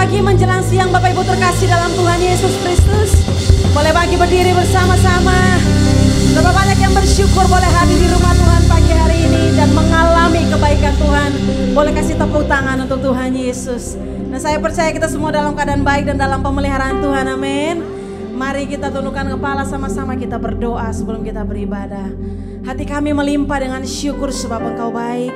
pagi menjelang siang Bapak Ibu terkasih dalam Tuhan Yesus Kristus. Boleh pagi berdiri bersama-sama. Berapa banyak yang bersyukur boleh hadir di rumah Tuhan pagi hari ini dan mengalami kebaikan Tuhan. Boleh kasih tepuk tangan untuk Tuhan Yesus. Dan saya percaya kita semua dalam keadaan baik dan dalam pemeliharaan Tuhan, amin. Mari kita tundukkan kepala sama-sama, kita berdoa sebelum kita beribadah. Hati kami melimpah dengan syukur sebab Engkau baik.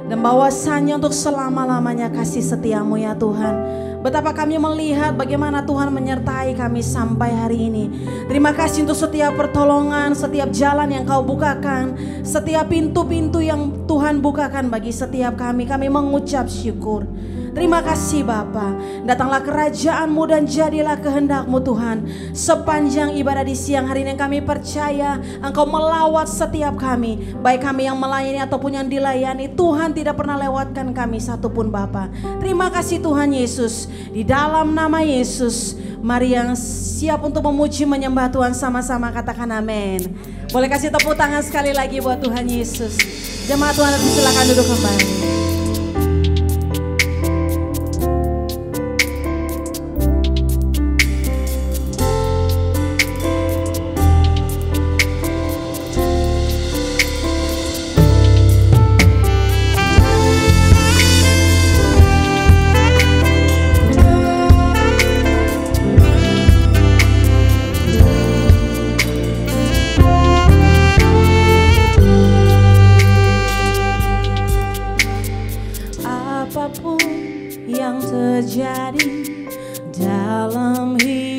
Dan bahwasannya untuk selama-lamanya kasih setiamu ya Tuhan. Betapa kami melihat bagaimana Tuhan menyertai kami sampai hari ini. Terima kasih untuk setiap pertolongan, setiap jalan yang Kau bukakan, setiap pintu-pintu yang Tuhan bukakan bagi setiap kami. Kami mengucap syukur. Terima kasih Bapa. Datanglah kerajaan-Mu dan jadilah kehendak-Mu Tuhan. Sepanjang ibadah di siang hari ini kami percaya Engkau melawat setiap kami. Baik kami yang melayani ataupun yang dilayani. Tuhan tidak pernah lewatkan kami satupun Bapa. Terima kasih Tuhan Yesus. Di dalam nama Yesus, mari yang siap untuk memuji menyembah Tuhan sama-sama katakan amin. Boleh kasih tepuk tangan sekali lagi buat Tuhan Yesus. Jemaat Tuhan silakan duduk kembali. Apapun yang terjadi dalam hidup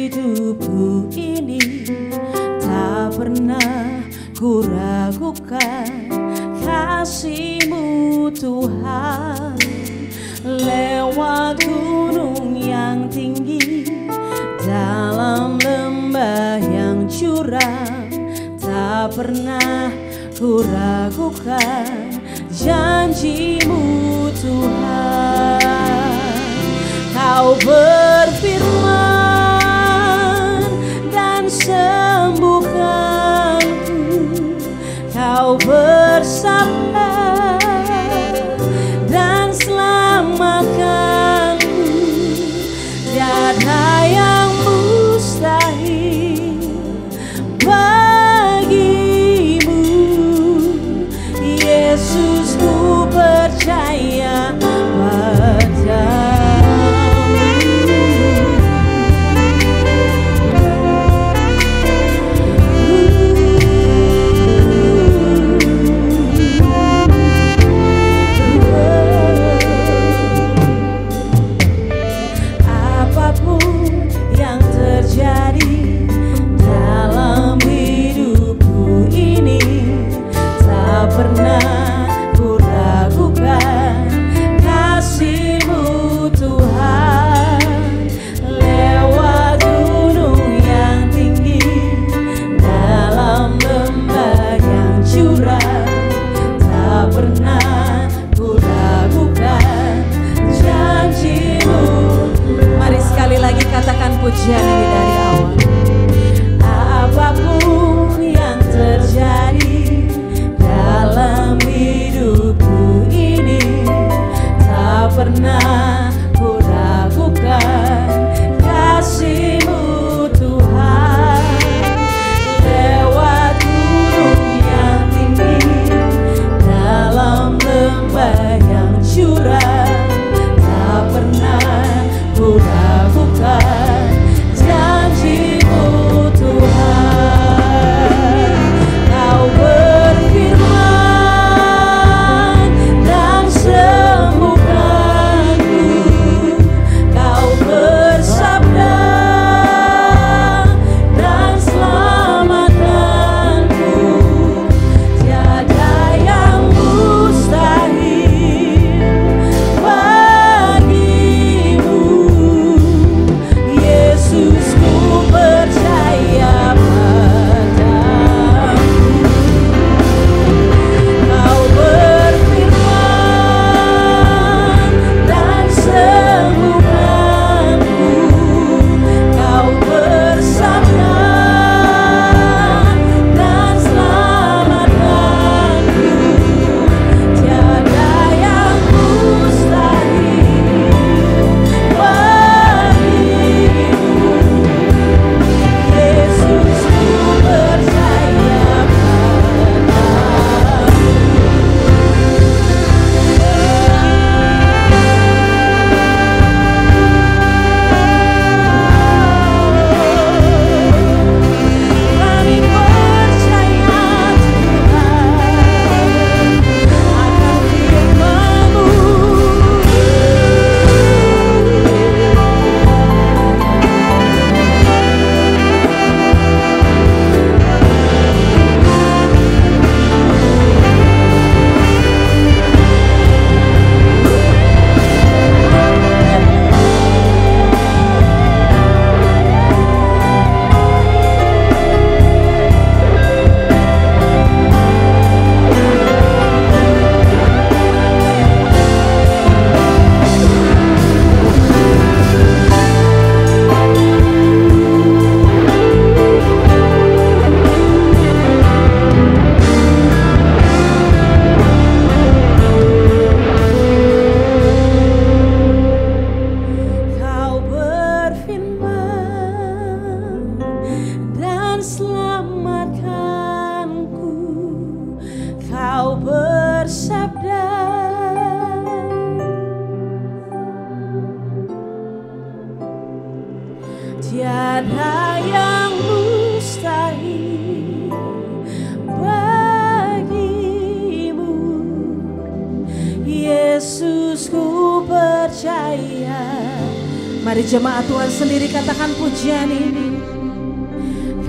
Mari jemaat Tuhan sendiri katakan pujian ini.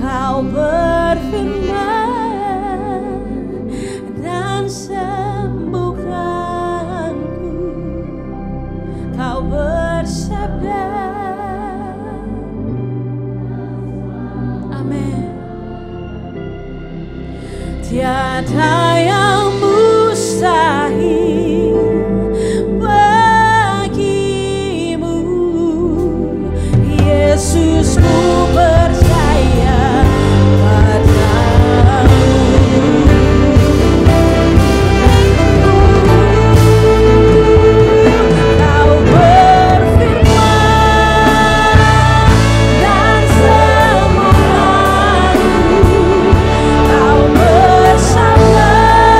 Kau berfirman dan sembuhkanku. Kau bersabda. Amin. Tiada yang mustahil bagimu, Yesus, ku percaya padamu. Kau berfirman dan sembuhkanku. Kau bersabda.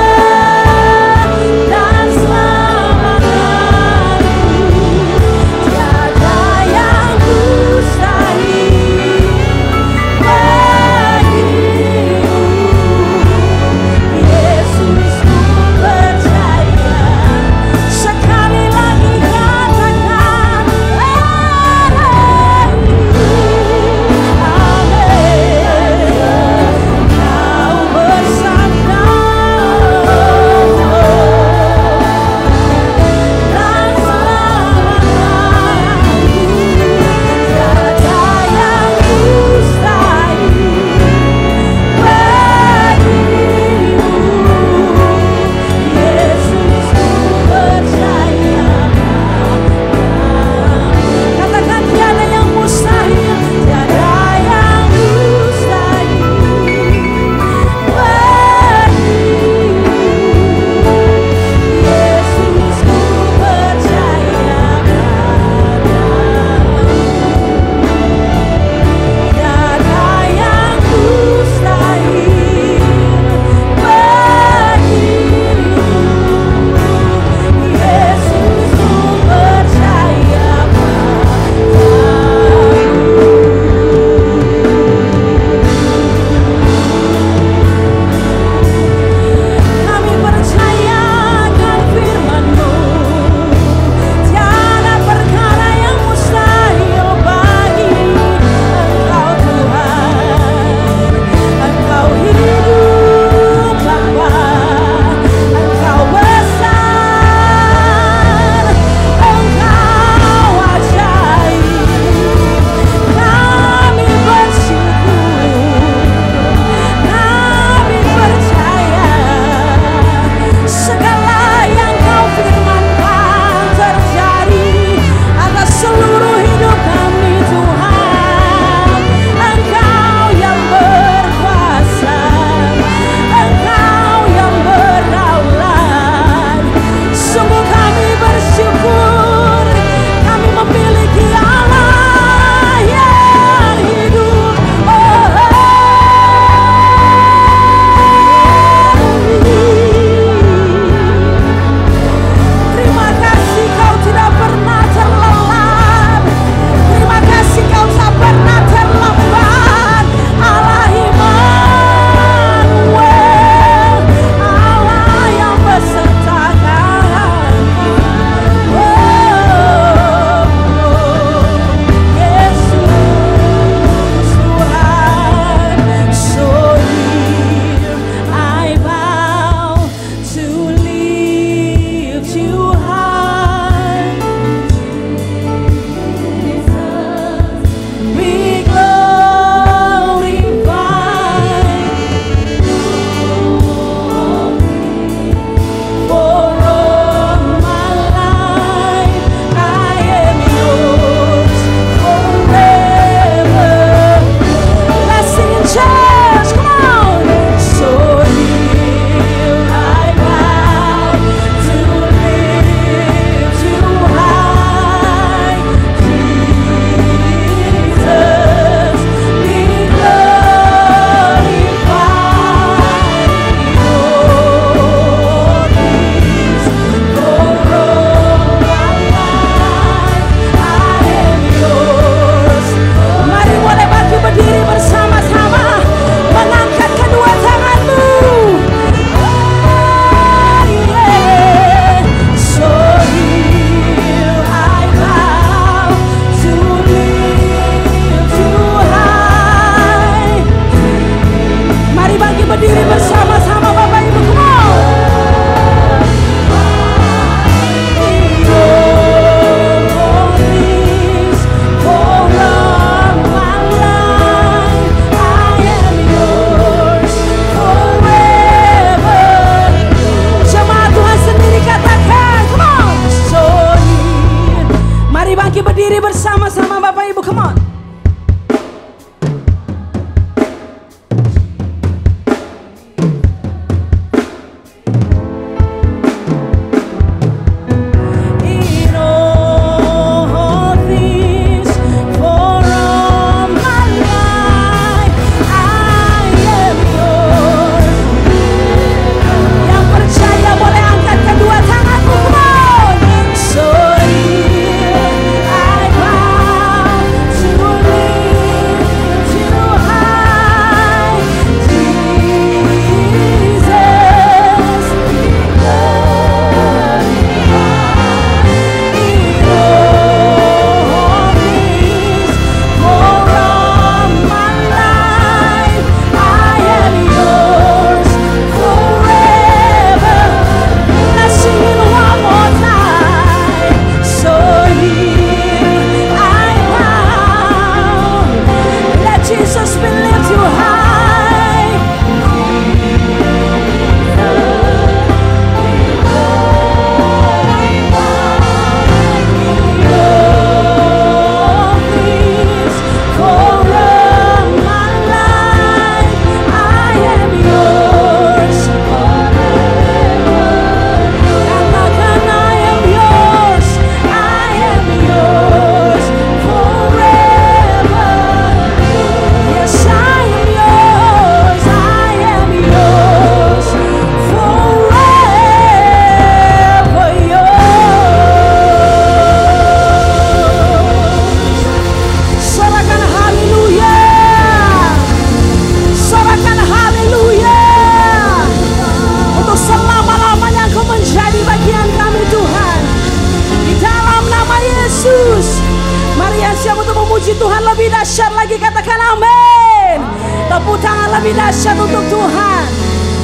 Tuhan lebih dahsyat lagi, katakan amin. Tepuk tangan lebih dahsyat untuk Tuhan.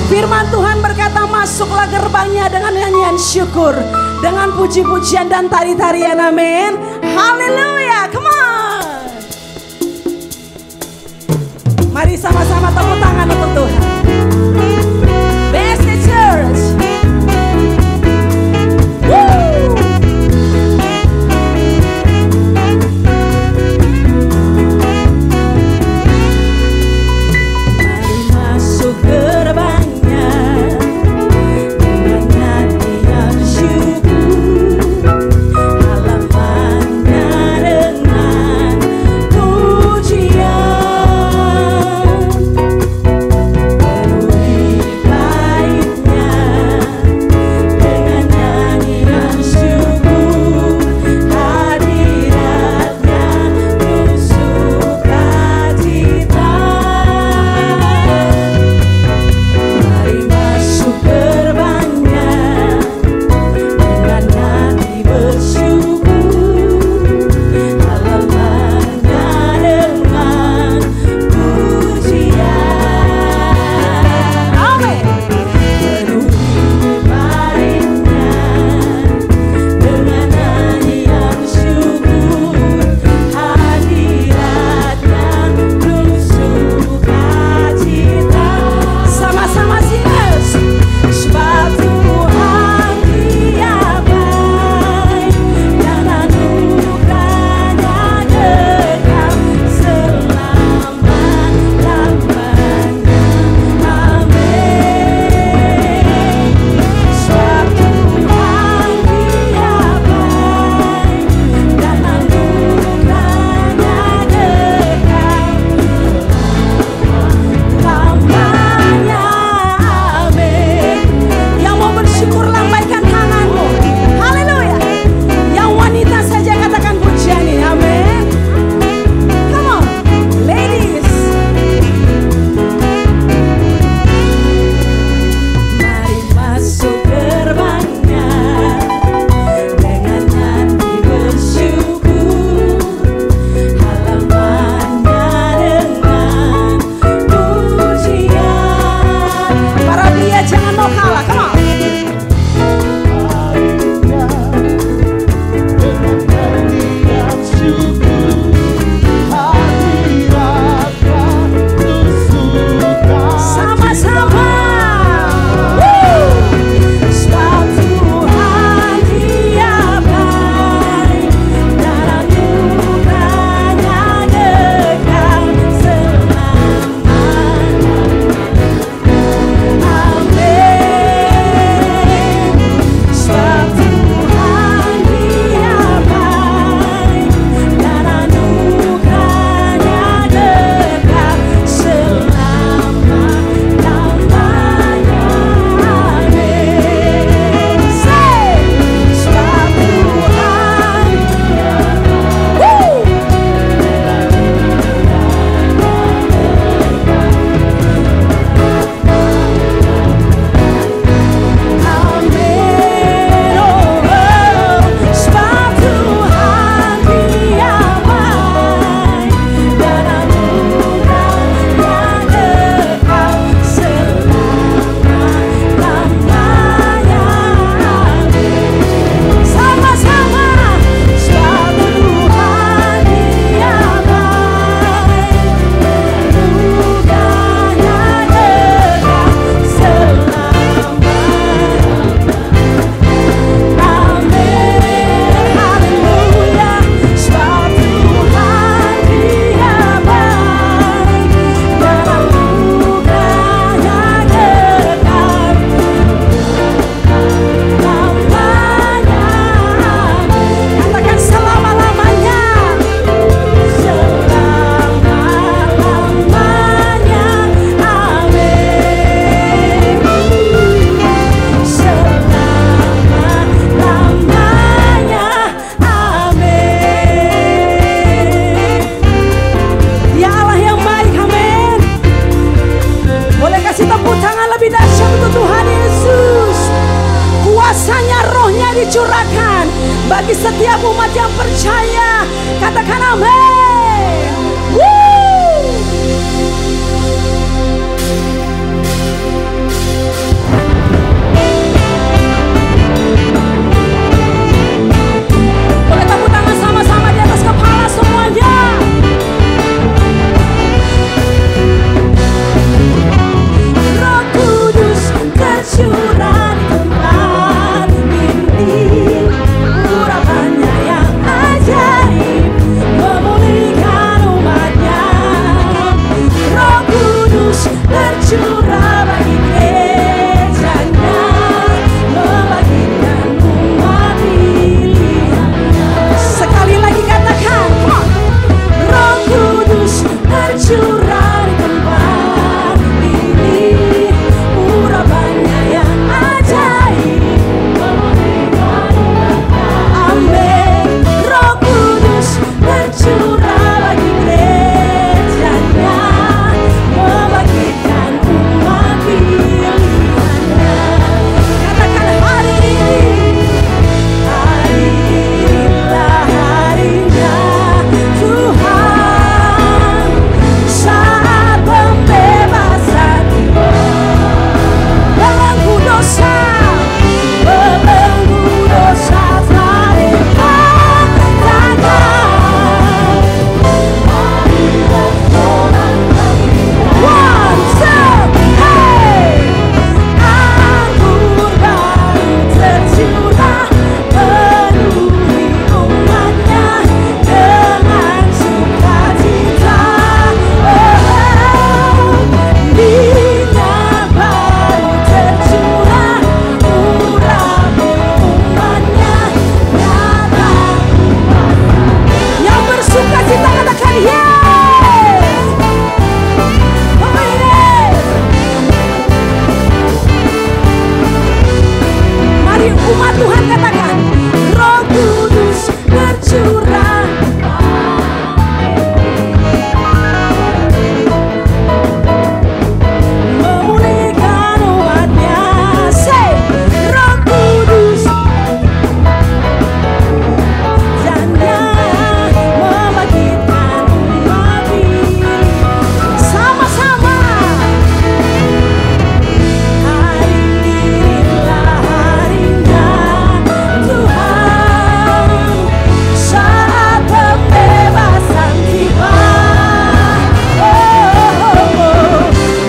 Firman Tuhan berkata, masuklah gerbangnya dengan nyanyian syukur, dengan puji-pujian dan tari-tarian, amin. Haleluya, come on. Mari sama-sama tepuk tangan untuk Tuhan. Best Church. Bagi setiap umat yang percaya, katakan amin. Boleh tepuk tangan sama-sama di atas kepala semuanya. Roh Kudus tercurah di tempat ini, urapannya yang ajaib memulihkan umatnya. Roh Kudus tercurah bagi gerejanya, membagikan umat pilihannya. Sekali lagi katakan, Roh Kudus tercurah di tempat ini, urapannya yang ajaib memulihkan umatnya. Amin. Roh Kudus tercurah bagi gerejanya, membagikan umat pilihannya. Katakan hari ini, hari inilah harinya Tuhan, saat pembebasan tiba. Belenggu dosa telah dipatahkan. One, two, hey! Anggur baru tercurah, penuhi umatnya dengan sukacita. Minyak baru tercurah, urapi umatnya, nyata kuasa. Yang bersukacita katakan yes. Oh yes. Mari umat Tuhan katakan, Roh Kudus tercurah. Memulihkan umatnya. Say, Roh Kudus jangan membangkitkan umat pilih. Sama-sama. Hari inilah harinya Tuhan, saat pembebasan tiba.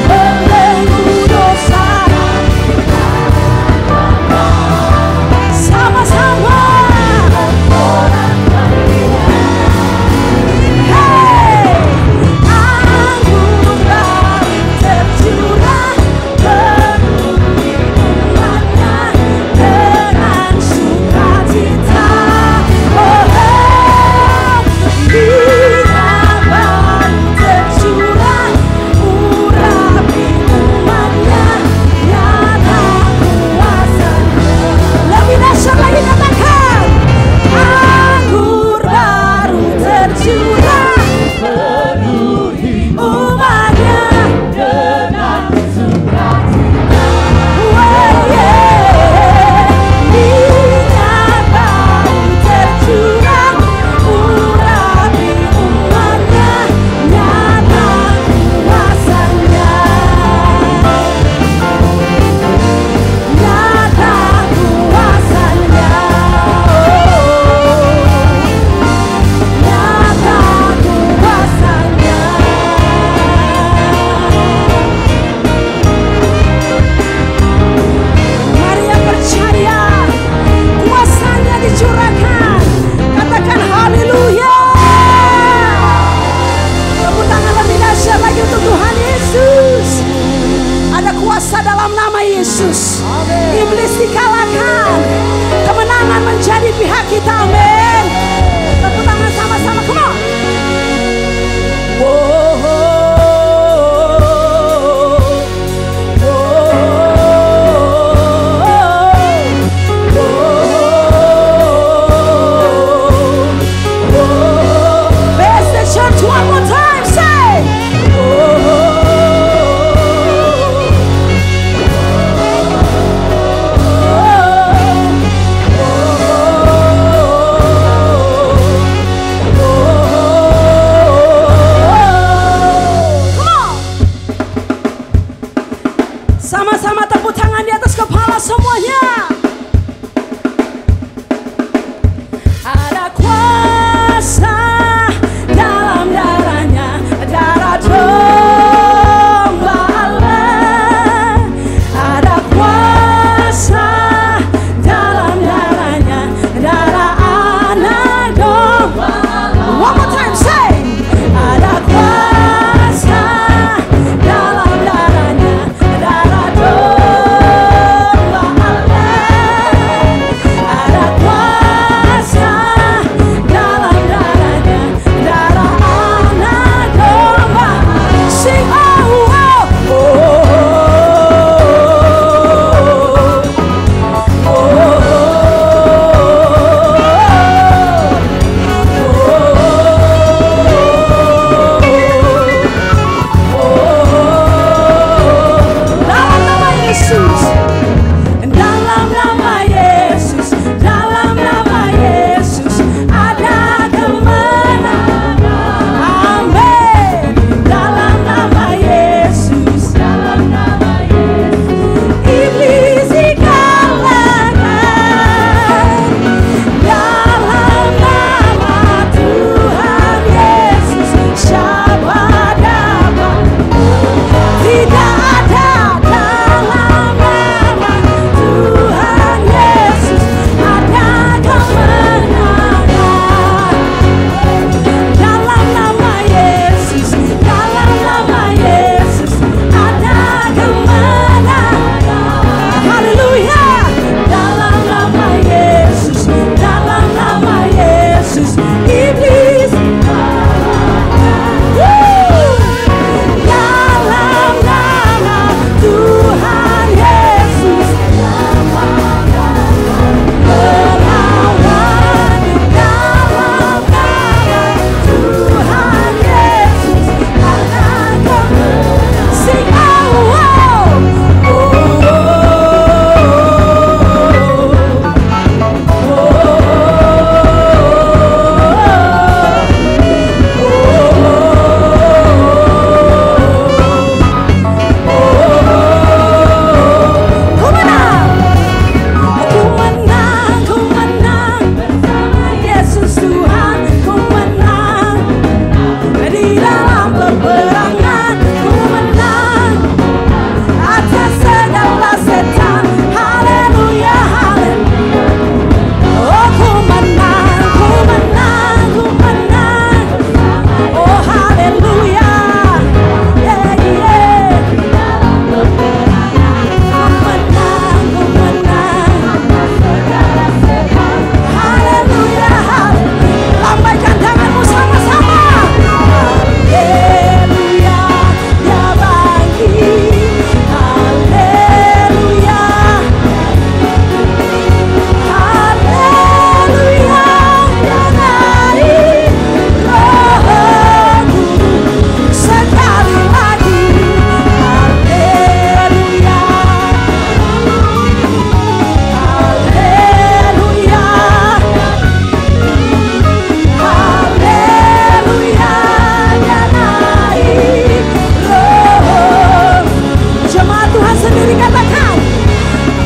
Belenggu dosa. Sama-sama. Hey, anggur baru tercurah, penuhi umatnya dengan sukacita. Minyak baru tercurah, urapi umatnya, nyata kuasanya. Lebih dahsyat lagi katakan, anggur baru tercurah, penuhi umatnya dengan sukacita. Oh yeah. Minyak baru tercurah, urapi umatnya, nyata kuasanya. Nyata kuasanya. Nyata kuasanya. Mari yang percaya, kuasanya dicurahkan. Katakan haleluya. Tepuk tangan lebih dahsyat lagi untuk Tuhan Yesus. Ada kuasa dalam nama Yesus. Iblis dikalahkan, kemenangan menjadi pihak kita. Amin. Tepuk tangan sama-sama, come on. Best the church one more time, say. Sama semuanya. Ada kuasa dalam darahnya, darah domba Allah. Ada kuasa dalam darahnya, darah anak domba Allah. One more time, say. Ada kuasa dalam darahnya, darah domba Allah. Ada kuasa dalam darahnya, darah anak domba. Sing oh oh oh oh. Dalam nama Yesus, dalam nama Yesus, dalam nama Yesus ada kemenangan. Amin. Dalam nama Yesus, dalam nama Yesus iblis dikalahkan. Dalam nama Tuhan Yesus siapa dapat. Tidak ada dalam nama Tuhan Yesus ada kemenangan. Dalam nama Yesus, dalam nama Yesus ada kemenangan. Haleluya. Dalam nama Yesus, dalam nama Yesus iblis dalam nama Tuhan Yesus melawan. Dalam nama Tuhan Yesus ada kemenangan. Sing oh oh Ku menang bersama Yesus Tuhan. Ku menang di dalam peperangan. Ku menang atas segala setan. Haleluya, haleluya. Oh, ku menang, ku menang, ku menang. Oh, haleluya. Yeah, yeah. Ku menang, ku menang. Haleluya, haleluya. Lambaikan tanganmu sama-sama. Haleluya, ya bangkit. Haleluya. Haleluya, ya naik rohku. Sekali lagi. Haleluya. Haleluya. Haleluya, ya naik roh. Jemaat Tuhan sendiri katakan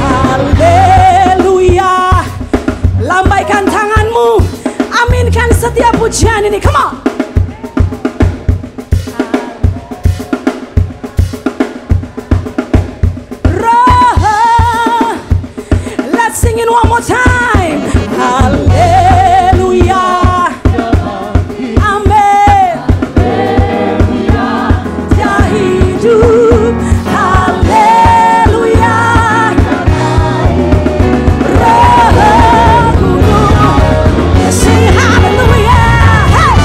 haleluya. Lambaikan tanganmu, aminkan setiap pujian ini. Come on. Roh. Let's sing it one more time. Haleluya. Amin. Ya hidup. Haleluya. Roh Kudus. Sing haleluya. Hey.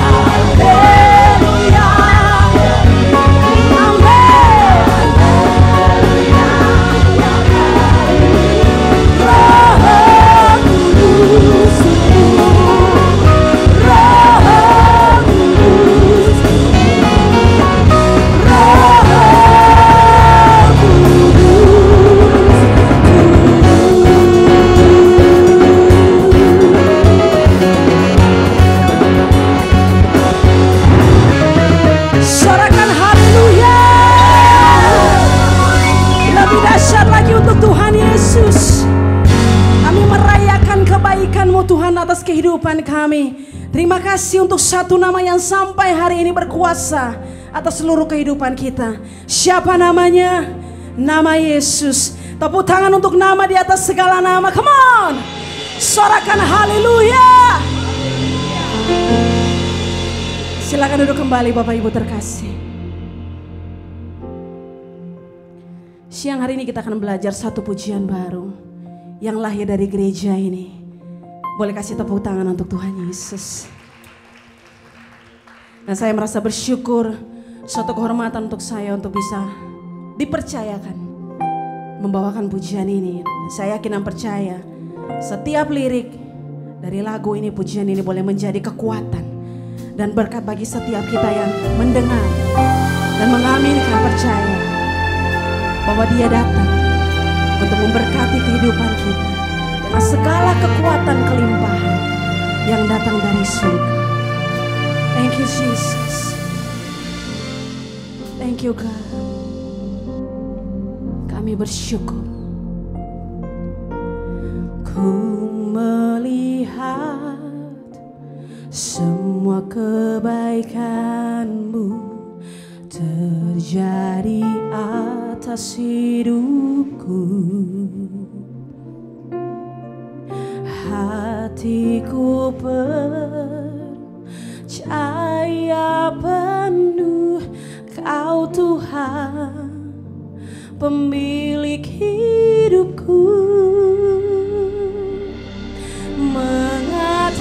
Haleluya. Amin. kasih untuk satu nama yang sampai hari ini berkuasa atas seluruh kehidupan kita. Siapa namanya? Nama Yesus. Tepuk tangan untuk nama di atas segala nama. Come on, sorakan haleluya. Silakan duduk kembali Bapak Ibu terkasih. Siang hari ini kita akan belajar satu pujian baru yang lahir dari gereja ini. Boleh kasih tepuk tangan untuk Tuhan Yesus. Dan saya merasa bersyukur, suatu kehormatan untuk saya untuk bisa dipercayakan membawakan pujian ini. Saya yakin dan percaya setiap lirik dari lagu ini, pujian ini boleh menjadi kekuatan dan berkat bagi setiap kita yang mendengar dan mengaminkan, percaya bahwa Dia datang untuk memberkati kehidupan kita dengan segala kekuatan kelimpahan yang datang dari surga. Thank you Jesus. Thank you God. Kami bersyukur. Ku melihat semua kebaikan-Mu terjadi atas hidupku. Hatiku percaya penuh Kau Tuhan, pemilik hidupku, mengatasi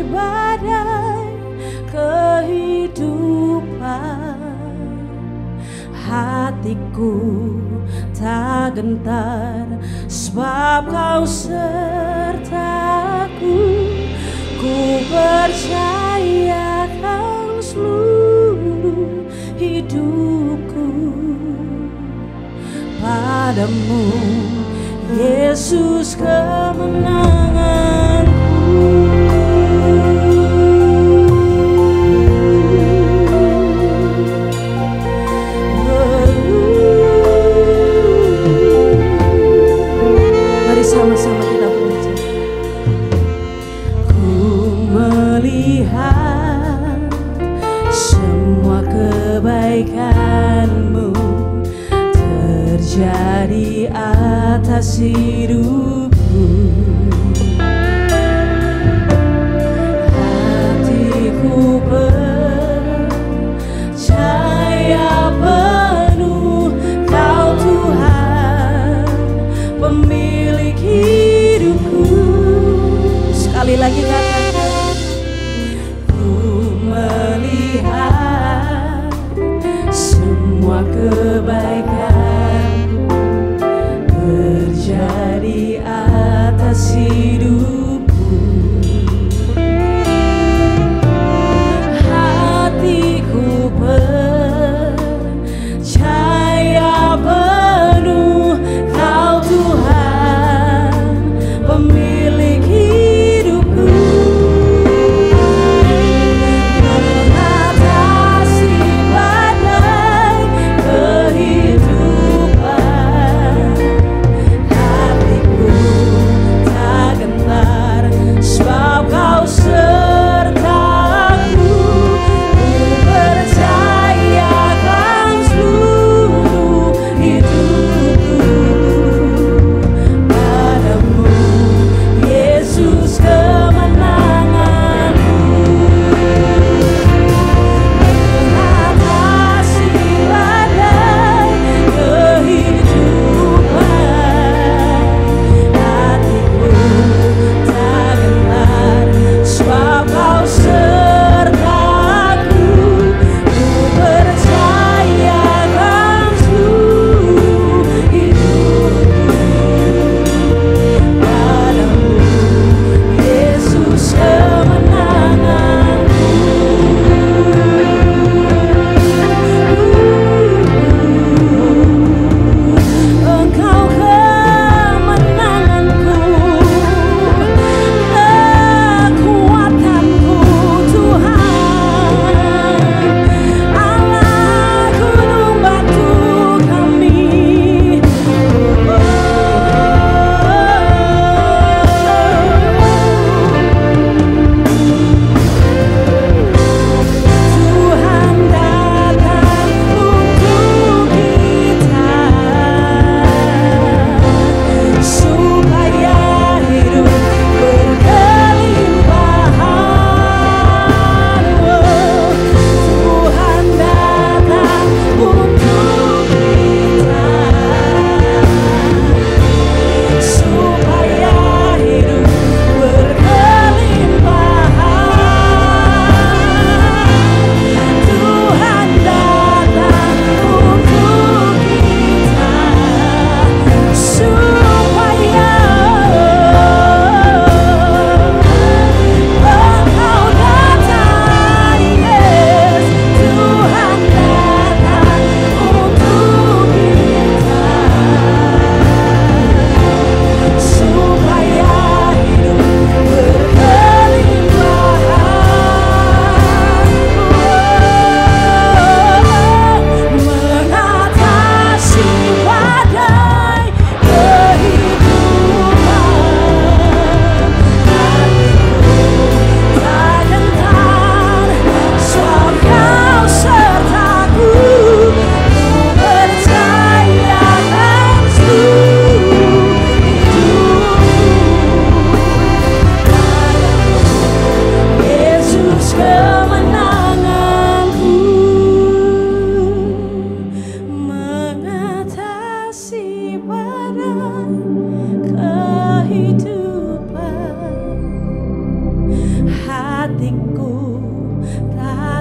badai kehidupan. Hatiku tak gentar sebab Kau sertaku. Ku percayakan seluruh hidupku padamu, Yesus kemenanganku. Mari sama-sama kita puji. Ku melihat semua kebaikan-Mu terjadi atas hidupku. Hatiku percaya penuh Kau Tuhan, pemilik hidupku. Sekali lagi katakan, ku melihat semua kebaikan terjadi atas hidupku.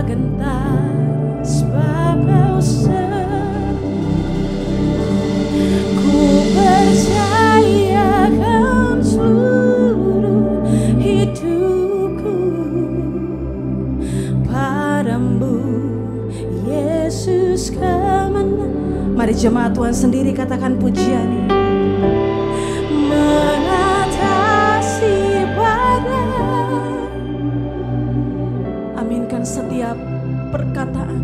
gentar sebab kau ku percayakan seluruh hidupku padamu, Yesus kemenangan. Mari jemaat Tuhan sendiri katakan pujian ini. Mengatasi badai, aminkan setiap perkataan.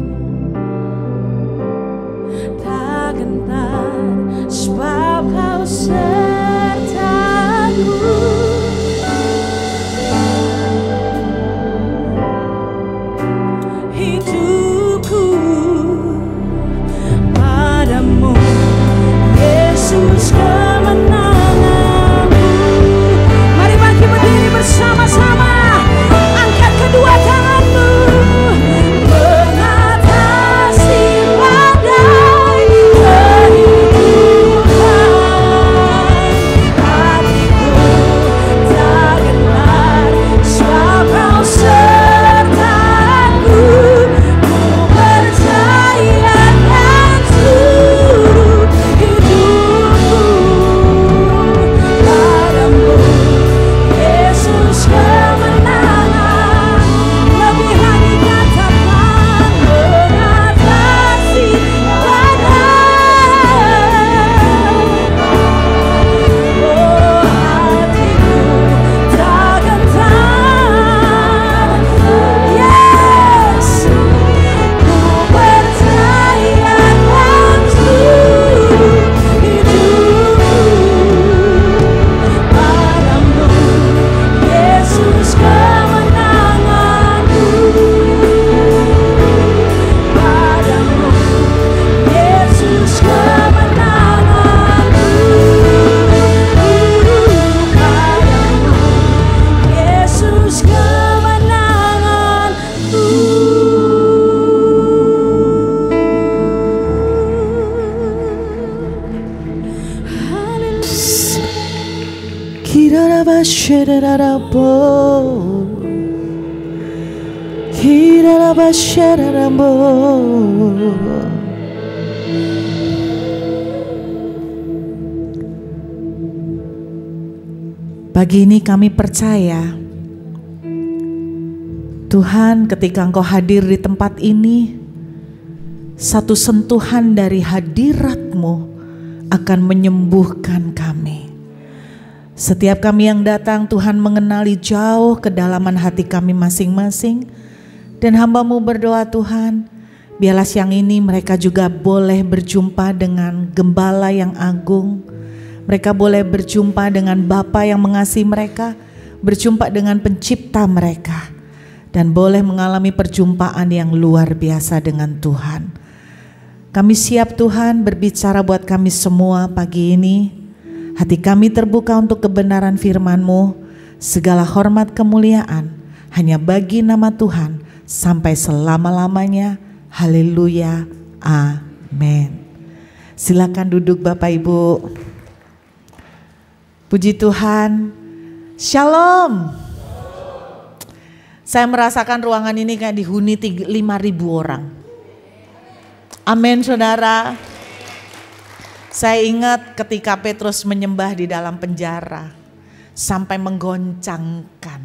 Tak gentar sebab kau sertaku. Hidupku padamu, Yesus kemenanganmu. Mari bangkit berdiri bersama-sama, angkat kedua tanganmu. Mengatasi badai kehidupan, hatiku tak gentar sebab kau sertaku. Ku percayakan seluruh hidupku padamu, Yesus kemenangan. Lebih lagi katakan mengatasi badai. Oh, hatiku tak gentar. Yes, ku percayakan seluruh hidupku padamu, Yesus kemenanganku. Padamu, Yesus kemenanganku. Padamu, Yesus kemenanganku. Haleluya. Kirarabasherarabo, kirarabasherarabo. Pagi ini kami percaya Tuhan, ketika Engkau hadir di tempat ini, satu sentuhan dari hadirat-Mu akan menyembuhkan kami. Setiap kami yang datang, Tuhan mengenali jauh kedalaman hati kami masing-masing. Dan hamba-Mu berdoa, Tuhan, biarlah siang ini mereka juga boleh berjumpa dengan Gembala yang agung. Mereka boleh berjumpa dengan Bapa yang mengasihi mereka, berjumpa dengan Pencipta mereka, dan boleh mengalami perjumpaan yang luar biasa dengan Tuhan. Kami siap, Tuhan, berbicara buat kami semua pagi ini. Hati kami terbuka untuk kebenaran firman-Mu. Segala hormat kemuliaan hanya bagi nama Tuhan sampai selama-lamanya. Haleluya, amin. Silakan duduk Bapak Ibu. Puji Tuhan. Shalom. Saya merasakan ruangan ini kayak dihuni 5.000 orang. Amin, saudara. Saya ingat ketika Petrus menyembah di dalam penjara sampai menggoncangkan.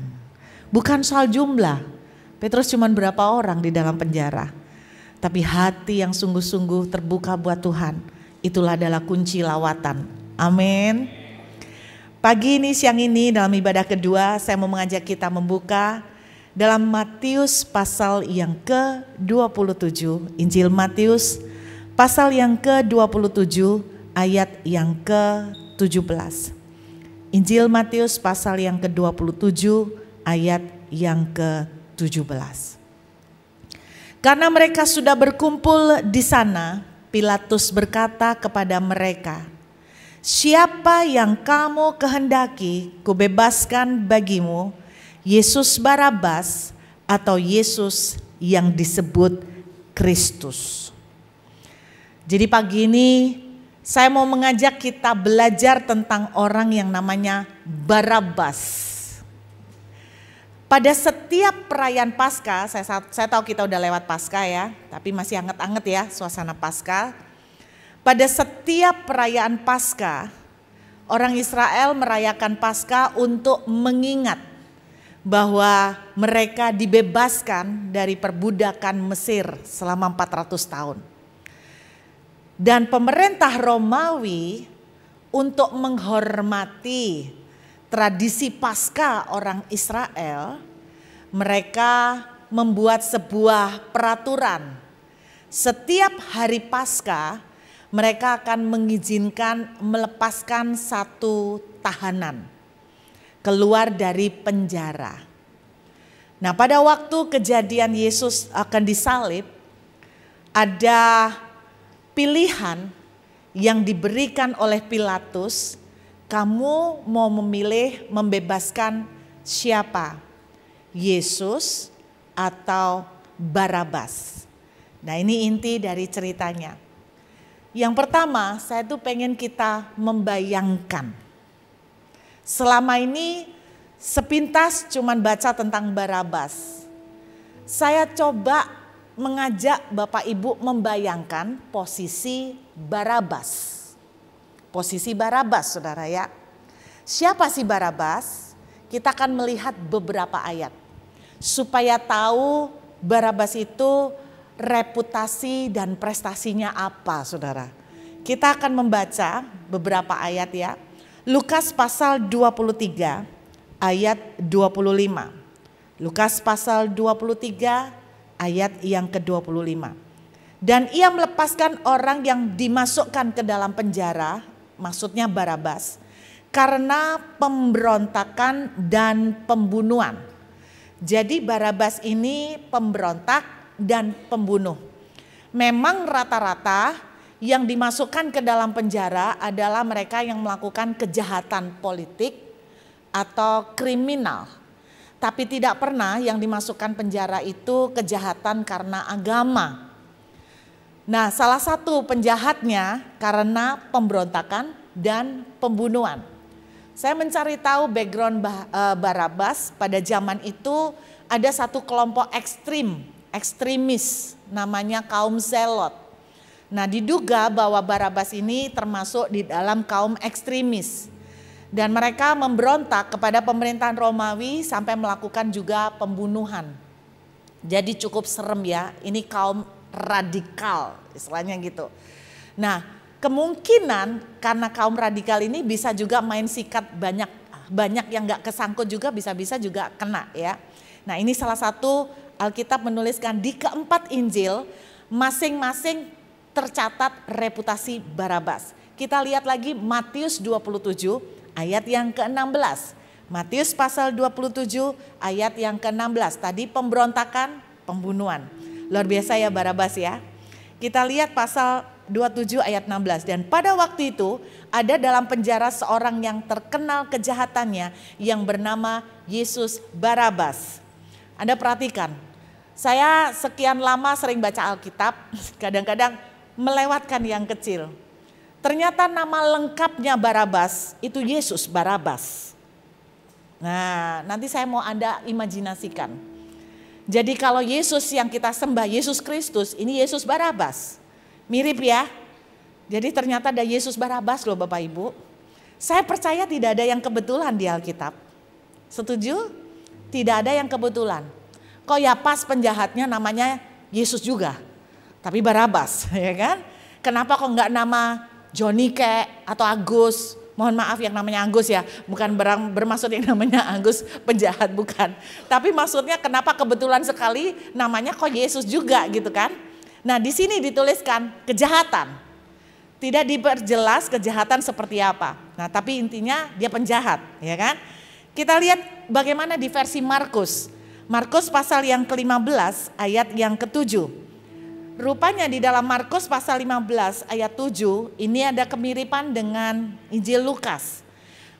Bukan soal jumlah. Petrus cuma berapa orang di dalam penjara. Tapi hati yang sungguh-sungguh terbuka buat Tuhan, itulah adalah kunci lawatan. Amin. Pagi ini, siang ini dalam ibadah kedua, saya mau mengajak kita membuka dalam Matius pasal yang ke-27. Injil Matius pasal yang ke-27 ayat yang ke-17. Injil Matius pasal yang ke-27 ayat yang ke-17. Karena mereka sudah berkumpul di sana, Pilatus berkata kepada mereka, "Siapa yang kamu kehendaki kubebaskan bagimu, Yesus Barabas atau Yesus yang disebut Kristus?" Jadi pagi ini saya mau mengajak kita belajar tentang orang yang namanya Barabas. pada setiap perayaan Paskah, saya tahu kita udah lewat Paskah ya, tapi masih anget-anget ya suasana Paskah. Pada setiap perayaan Paskah, orang Israel merayakan Paskah untuk mengingat bahwa mereka dibebaskan dari perbudakan Mesir selama 400 tahun. Dan pemerintah Romawi untuk menghormati tradisi Paskah orang Israel, mereka membuat sebuah peraturan. Setiap hari Paskah, mereka akan mengizinkan melepaskan satu tahanan keluar dari penjara. Nah, pada waktu kejadian Yesus akan disalib, ada pilihan yang diberikan oleh Pilatus. Kamu mau memilih membebaskan siapa? Yesus atau Barabas? Nah, ini inti dari ceritanya. Yang pertama, saya tuh pengen kita membayangkan. Selama ini sepintas cuman baca tentang Barabas. Saya coba mengajak Bapak Ibu membayangkan posisi Barabas. Posisi Barabas, saudara ya. Siapa sih Barabas? Kita akan melihat beberapa ayat. Supaya tahu Barabas itu reputasi dan prestasinya apa, saudara. Kita akan membaca beberapa ayat ya. Lukas pasal 23 ayat 25. Lukas pasal 23 ayat yang ke-25. Dan ia melepaskan orang yang dimasukkan ke dalam penjara, maksudnya Barabas, karena pemberontakan dan pembunuhan. Jadi Barabas ini pemberontak dan pembunuh. Memang rata-rata yang dimasukkan ke dalam penjara adalah mereka yang melakukan kejahatan politik atau kriminal. Tapi tidak pernah yang dimasukkan penjara itu kejahatan karena agama. Nah, salah satu penjahatnya karena pemberontakan dan pembunuhan. Saya mencari tahu background Barabas. Pada zaman itu ada satu kelompok ekstremis namanya kaum Zelot. Nah, diduga bahwa Barabas ini termasuk di dalam kaum ekstremis. Dan mereka memberontak kepada pemerintahan Romawi sampai melakukan juga pembunuhan. Jadi cukup serem ya, ini kaum radikal istilahnya gitu. Nah, kemungkinan karena kaum radikal ini bisa juga main sikat, banyak yang gak kesangkut juga bisa-bisa juga kena ya. Nah, ini salah satu Alkitab menuliskan di keempat Injil masing-masing tercatat reputasi Barabas. Kita lihat lagi Matius 27 ayat yang ke-16. Matius pasal 27 ayat yang ke-16. Tadi pemberontakan, pembunuhan. Luar biasa ya Barabas ya. Kita lihat pasal 27 ayat 16. Dan pada waktu itu ada dalam penjara seorang yang terkenal kejahatannya yang bernama Yesus Barabas. Anda perhatikan, saya sekian lama sering baca Alkitab, kadang-kadang melewatkan yang kecil. Ternyata nama lengkapnya Barabas itu Yesus Barabas. Nah, nanti saya mau Anda imajinasikan. Jadi kalau Yesus yang kita sembah, Yesus Kristus, ini Yesus Barabas. Mirip ya. Jadi ternyata ada Yesus Barabas loh Bapak Ibu. Saya percaya tidak ada yang kebetulan di Alkitab. Setuju? Tidak ada yang kebetulan. Kok ya pas penjahatnya namanya Yesus juga. Tapi Barabas, ya kan? Kenapa kok enggak nama Joni kek atau Agus? Mohon maaf yang namanya Agus ya, bukan bermaksud yang namanya Agus penjahat, bukan. Tapi maksudnya kenapa kebetulan sekali namanya kok Yesus juga gitu kan. Nah di sini dituliskan kejahatan. Tidak diperjelas kejahatan seperti apa. Nah tapi intinya dia penjahat ya kan. Kita lihat bagaimana di versi Markus. Markus pasal yang ke-15 ayat yang ke-7. Rupanya di dalam Markus pasal 15 ayat 7 ini ada kemiripan dengan Injil Lukas.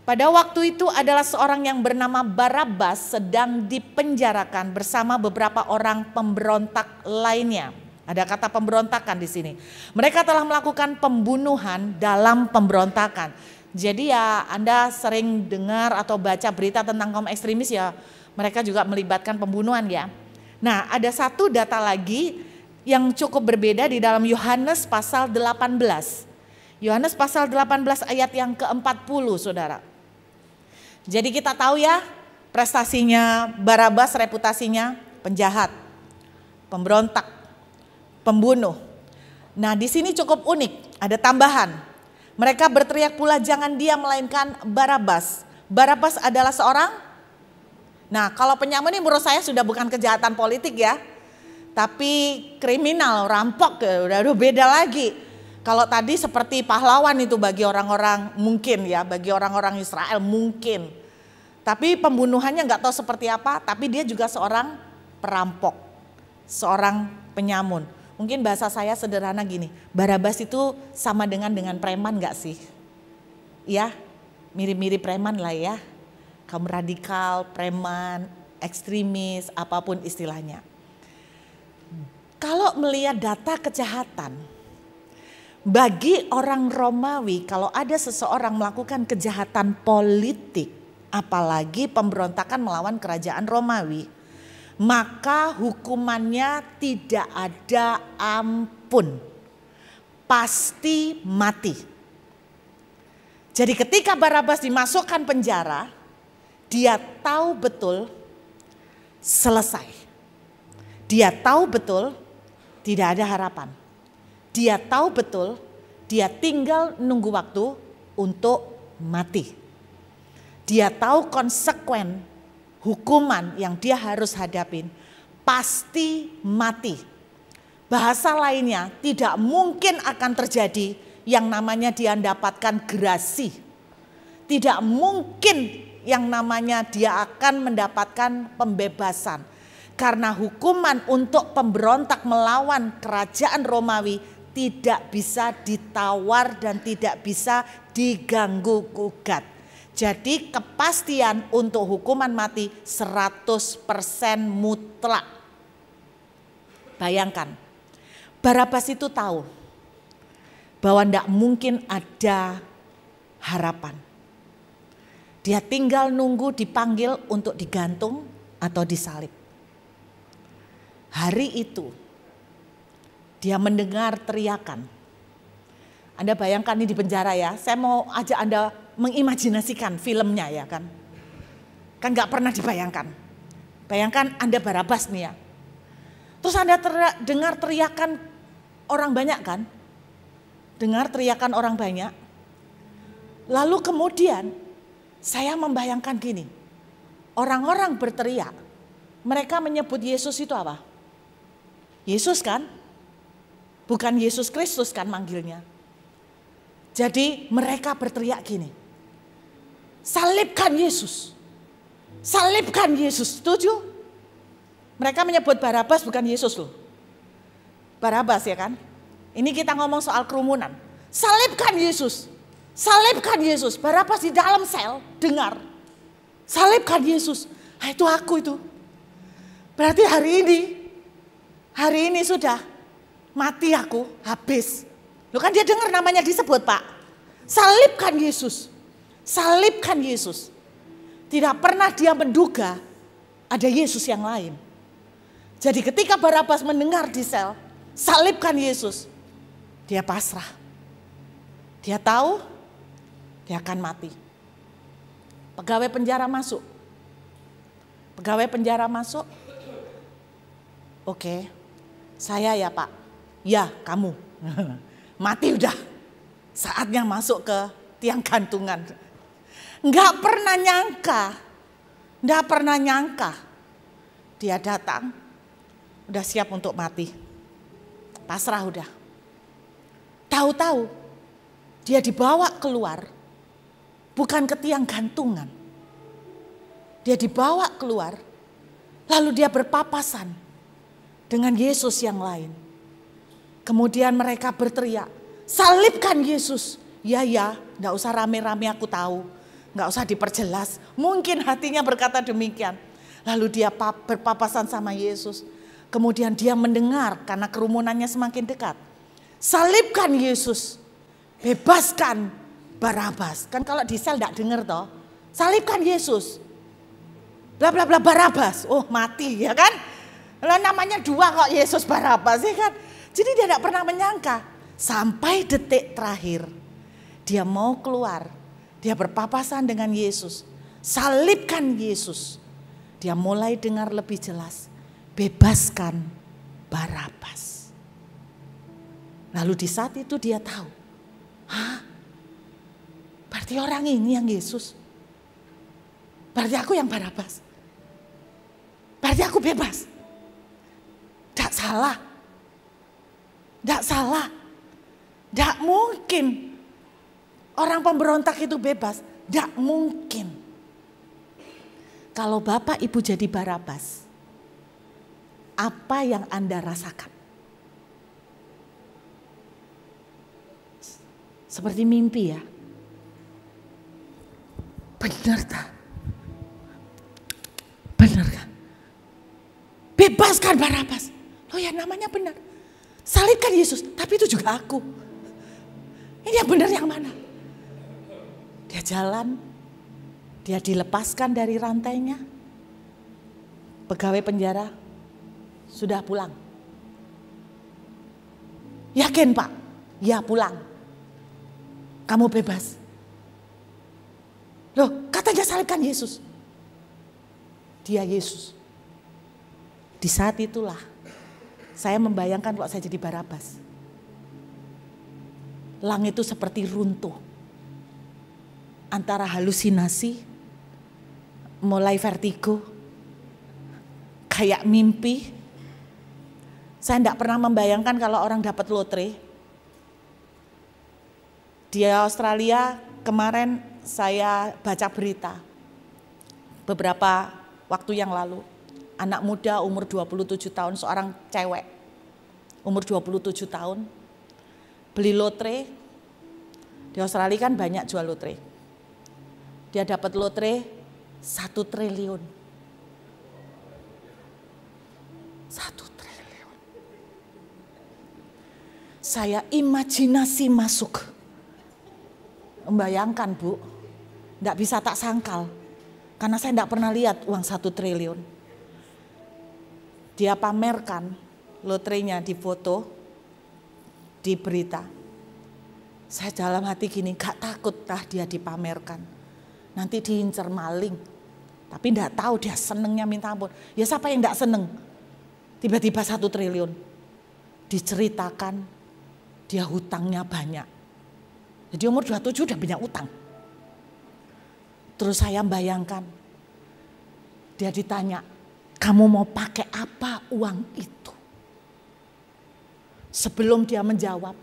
Pada waktu itu adalah seorang yang bernama Barabas sedang dipenjarakan bersama beberapa orang pemberontak lainnya. Ada kata pemberontakan di sini. Mereka telah melakukan pembunuhan dalam pemberontakan. Jadi ya Anda sering dengar atau baca berita tentang kaum ekstremis ya, Mereka juga melibatkan pembunuhan ya. Nah, ada satu data lagi yang cukup berbeda di dalam Yohanes pasal 18. Yohanes pasal 18 ayat yang ke-40, Saudara. Jadi kita tahu ya, prestasinya Barabas, reputasinya penjahat, pemberontak, pembunuh. Nah, di sini cukup unik, ada tambahan. Mereka berteriak pula, jangan dia melainkan Barabas. Barabas adalah seorang, nah kalau penyamun ini menurut saya sudah bukan kejahatan politik ya, tapi kriminal, rampok, udah beda lagi. Kalau tadi seperti pahlawan itu bagi orang-orang mungkin ya, bagi orang-orang Israel mungkin. Tapi pembunuhannya nggak tahu seperti apa, tapi dia juga seorang perampok, seorang penyamun. Mungkin bahasa saya sederhana gini, Barabas itu sama dengan preman nggak sih? Ya, mirip-mirip preman lah ya. Kaum radikal, preman, ekstremis, apapun istilahnya. Kalau melihat data kejahatan, bagi orang Romawi kalau ada seseorang melakukan kejahatan politik, apalagi pemberontakan melawan kerajaan Romawi, maka hukumannya tidak ada ampun, pasti mati. Jadi ketika Barabas dimasukkan penjara, dia tahu betul selesai. Dia tahu betul tidak ada harapan. Dia tahu betul dia tinggal nunggu waktu untuk mati. Dia tahu konsekuen hukuman yang dia harus hadapin, pasti mati. Bahasa lainnya, tidak mungkin akan terjadi yang namanya dia mendapatkan gerasi. Tidak mungkin yang namanya dia akan mendapatkan pembebasan. Karena hukuman untuk pemberontak melawan kerajaan Romawi tidak bisa ditawar dan tidak bisa diganggu gugat. Jadi kepastian untuk hukuman mati 100% mutlak. Bayangkan, Barabas itu tahu bahwa tidak mungkin ada harapan. Dia tinggal nunggu dipanggil untuk digantung atau disalib. Hari itu dia mendengar teriakan. Anda bayangkan ini di penjara ya, saya mau ajak Anda mengimajinasikan filmnya ya kan. Kan gak pernah dibayangkan. Bayangkan Anda Barabas nih ya. Terus Anda dengar teriakan orang banyak kan. Dengar teriakan orang banyak. Lalu kemudian saya membayangkan gini. Orang-orang berteriak. Mereka menyebut Yesus itu apa? Yesus kan? Bukan Yesus Kristus kan manggilnya. Jadi mereka berteriak gini. Salibkan Yesus. Salibkan Yesus. Setuju? Mereka menyebut Barabas bukan Yesus loh. Barabas ya kan? Ini kita ngomong soal kerumunan. Salibkan Yesus. Salibkan Yesus. Barabas di dalam sel dengar. Salibkan Yesus. Nah, itu aku itu. Berarti hari ini sudah mati aku, habis. Loh kan dia dengar namanya disebut Pak. Salibkan Yesus. Salibkan Yesus. Tidak pernah dia menduga ada Yesus yang lain. Jadi ketika Barabas mendengar di sel, salibkan Yesus, dia pasrah. Dia tahu dia akan mati. Pegawai penjara masuk. Pegawai penjara masuk. Oke, saya ya Pak. Ya kamu. Mati udah. Saatnya masuk ke tiang gantungan. Enggak pernah nyangka. Dia datang, udah siap untuk mati. Pasrah udah. Tahu-tahu dia dibawa keluar, bukan ke tiang gantungan. Dia dibawa keluar, lalu dia berpapasan dengan Yesus yang lain. Kemudian mereka berteriak, salibkan Yesus. Ya, enggak usah rame-rame aku tahu. Enggak usah diperjelas. Mungkin hatinya berkata demikian. Lalu dia berpapasan sama Yesus. Kemudian dia mendengar karena kerumunannya semakin dekat. Salibkan Yesus. Bebaskan Barabas. Kan kalau di sel enggak dengar toh. Salibkan Yesus. bla bla bla Barabas. Oh mati ya kan. Lah namanya dua kok Yesus Barabas ya kan. Jadi dia tidak pernah menyangka sampai detik terakhir dia mau keluar. Dia berpapasan dengan Yesus. Salibkan Yesus. Dia mulai dengar lebih jelas. Bebaskan Barabas. Lalu di saat itu dia tahu. Hah? Berarti orang ini yang Yesus. Berarti aku yang Barabas. Berarti aku bebas. Tidak salah. Tidak salah. Tidak mungkin orang pemberontak itu bebas. Tidak mungkin. Kalau Bapak Ibu jadi Barabas, apa yang Anda rasakan? Seperti mimpi ya. Benar tak? Benar kan? Bebaskan Barabas. Oh ya namanya benar. Salibkan Yesus, tapi itu juga aku. Ini yang benar yang mana? Dia jalan, dia dilepaskan dari rantainya. Pegawai penjara sudah pulang. Yakin Pak? Ya pulang. Kamu bebas. Loh katanya salibkan Yesus. Dia Yesus. Di saat itulah saya membayangkan kalau saya jadi Barabas. Langit itu seperti runtuh. Antara halusinasi, mulai vertigo, kayak mimpi. Saya tidak pernah membayangkan kalau orang dapat lotre. Di Australia kemarin saya baca berita beberapa waktu yang lalu. Anak muda umur 27 tahun, seorang cewek umur 27 tahun beli lotre. Di Australia kan banyak jual lotre. Dia dapat lotre 1 triliun. 1 triliun. Saya imajinasi masuk. Membayangkan Bu, tidak bisa tak sangkal. Karena saya tidak pernah lihat uang 1 triliun. Dia pamerkan lotrenya di foto, di berita. Saya dalam hati gini, gak takut dia dipamerkan. Nanti diincar maling. Tapi tidak tahu dia senengnya minta ampun. Ya siapa yang tidak seneng? Tiba-tiba 1 triliun. Diceritakan dia hutangnya banyak. Jadi umur 27 udah banyak utang. Terus saya bayangkan, dia ditanya, kamu mau pakai apa uang itu? Sebelum dia menjawab,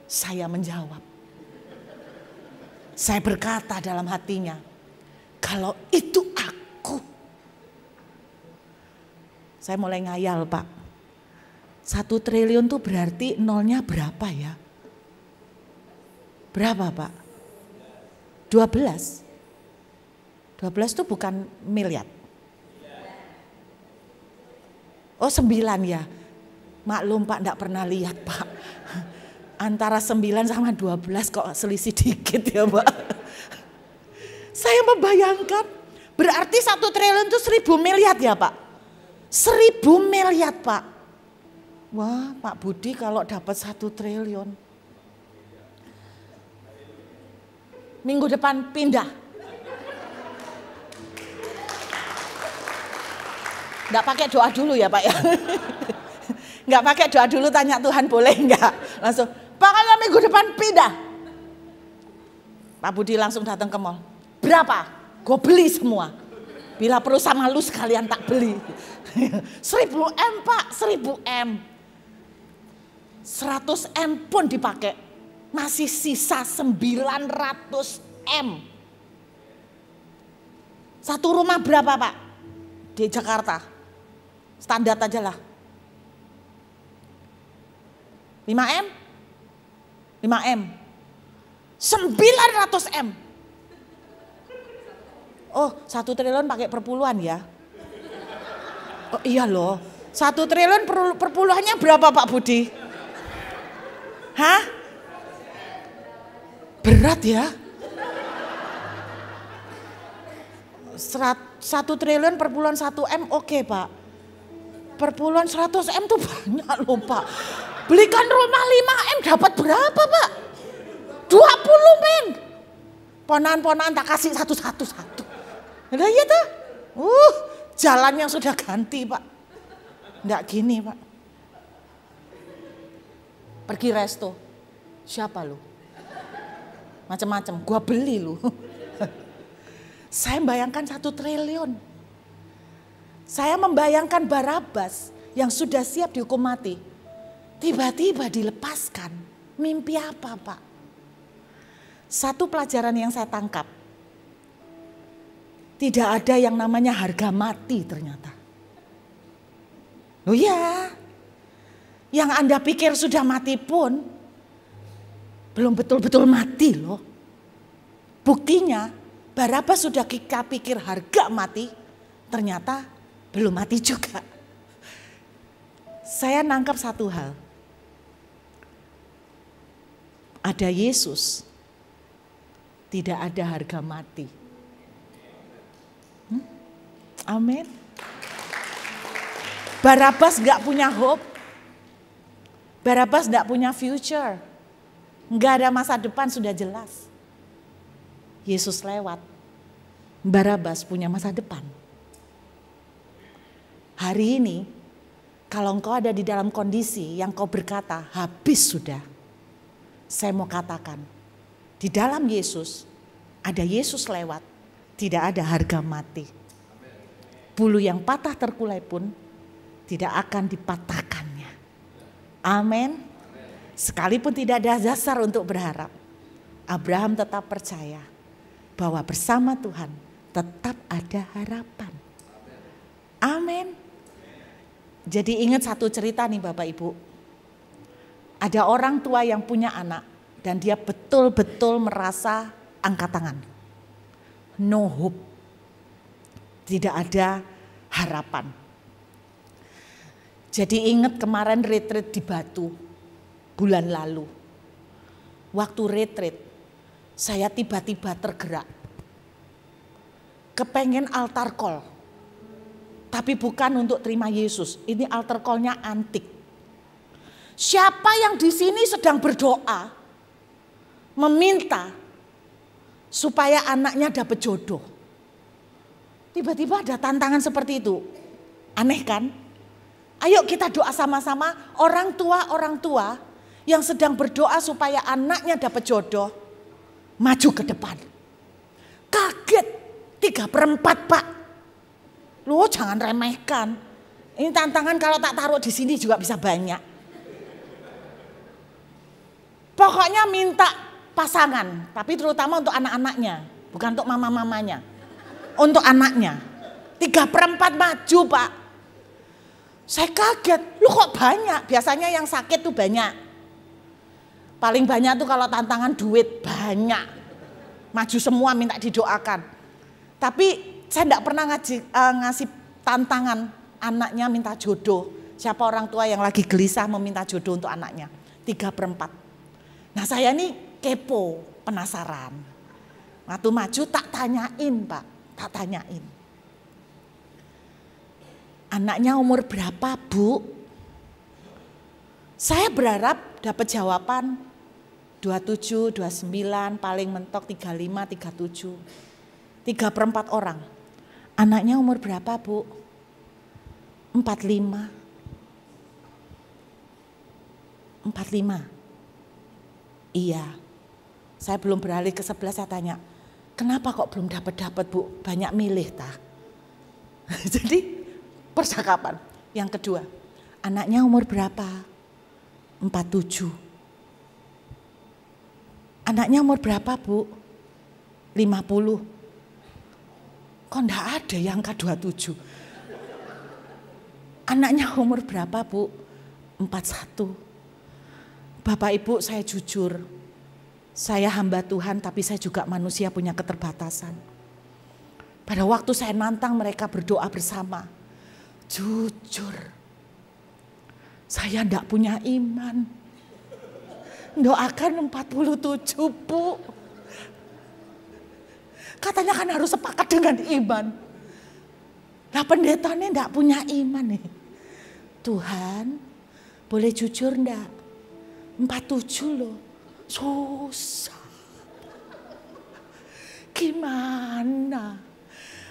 saya menjawab. Saya berkata dalam hatinya, kalau itu aku. Saya mulai ngayal Pak. 1 triliun tuh berarti nolnya berapa ya? Berapa Pak? 12. 12 itu bukan miliar. Oh 9 ya. Maklum Pak, enggak pernah lihat Pak. Antara 9 sama 12 kok selisih dikit ya Pak. Saya membayangkan berarti 1 triliun itu 1000 miliar ya Pak. 1000 miliar Pak. Wah Pak Budi kalau dapat 1 triliun. Minggu depan pindah. Enggak pakai doa dulu ya Pak ya. Enggak pakai doa dulu, tanya Tuhan boleh enggak. Langsung, pokoknya minggu depan pindah. Pak Budi langsung datang ke mall. Berapa? Gue beli semua. Bila perlu sama lu sekalian tak beli. 1000 M Pak, 1000 M. 100 M pun dipakai. Masih sisa 900 M. Satu rumah berapa Pak? Di Jakarta. Standar aja lah. 5 M? 5 M. 900 M. Oh 1 triliun pakai perpuluhan ya. Oh iya loh. 1 triliun perpuluhannya berapa Pak Budi? Hah? Berat ya. 1 triliun per bulan 1 M oke Pak. Per bulan 100 M tuh banyak loh Pak. Belikan rumah 5 M dapat berapa Pak? 20 men. Ponan-ponan tak kasih satu-satu. Udah iya tuh. Jalan yang sudah ganti Pak. Enggak gini Pak. Pergi resto. Siapa lu? Macam-macam, gua beli lu. Saya membayangkan 1 triliun. Saya membayangkan Barabas yang sudah siap dihukum mati. Tiba-tiba dilepaskan. Mimpi apa Pak? Satu pelajaran yang saya tangkap. Tidak ada yang namanya harga mati ternyata. Oh ya, yang Anda pikir sudah mati pun belum betul-betul mati loh. Buktinya Barabas sudah kita pikir harga mati, ternyata belum mati juga. Saya nangkap satu hal. Ada Yesus, tidak ada harga mati. Amin. Barabas gak punya hope. Barabas gak punya future. Gak ada masa depan, sudah jelas. Yesus lewat. Barabas punya masa depan. Hari ini, kalau engkau ada di dalam kondisi yang kau berkata, habis sudah. Saya mau katakan, di dalam Yesus, ada Yesus lewat, tidak ada harga mati. Bulu yang patah terkulai pun tidak akan dipatahkannya. Amin. Sekalipun tidak ada dasar untuk berharap, Abraham tetap percaya bahwa bersama Tuhan tetap ada harapan. Amin. Jadi ingat satu cerita nih Bapak Ibu. Ada orang tua yang punya anak dan dia betul-betul merasa angkat tangan. No hope. Tidak ada harapan. Jadi ingat kemarin retreat di Batu bulan lalu. Waktu retreat saya tiba-tiba tergerak. Kepengen altar call. Tapi bukan untuk terima Yesus. Ini altar call-nya antik. Siapa yang di sini sedang berdoa meminta supaya anaknya dapat jodoh? Tiba-tiba ada tantangan seperti itu. Aneh kan? Ayo kita doa sama-sama, orang tua yang sedang berdoa supaya anaknya dapat jodoh, maju ke depan. Kaget, 3/4 Pak. Loh jangan remehkan. Ini tantangan kalau tak taruh di sini juga bisa banyak. Pokoknya minta pasangan, tapi terutama untuk anak-anaknya, bukan untuk mama-mamanya. Untuk anaknya. 3/4 maju Pak. Saya kaget, lu kok banyak? Biasanya yang sakit tuh banyak. Paling banyak tuh kalau tantangan duit banyak. Maju semua minta didoakan. Tapi saya enggak pernah ngasih tantangan anaknya minta jodoh. Siapa orang tua yang lagi gelisah meminta jodoh untuk anaknya? 3/4. Nah saya nih kepo, penasaran. Waktu maju tak tanyain Pak. Tak tanyain. Anaknya umur berapa Bu? Saya berharap dapat jawaban 27, 29, paling mentok 35, 37. 3/4 orang. Anaknya umur berapa Bu? 45. 45. Iya. Saya belum beralih ke 11, saya tanya. Kenapa kok belum dapat Bu? Banyak milih tak? Jadi percakapan. Yang kedua, anaknya umur berapa? 47. Anaknya umur berapa Bu? 50. Kok enggak ada yang angka 27? Anaknya umur berapa Bu? 41. Bapak Ibu saya jujur. Saya hamba Tuhan tapi saya juga manusia punya keterbatasan. Pada waktu saya nantang mereka berdoa bersama. Jujur. Saya enggak punya iman. Doakan 47 Bu. Katanya kan harus sepakat dengan iman. Nah pendetanya enggak punya iman nih. Tuhan, boleh jujur enggak? 47 loh, susah. Gimana?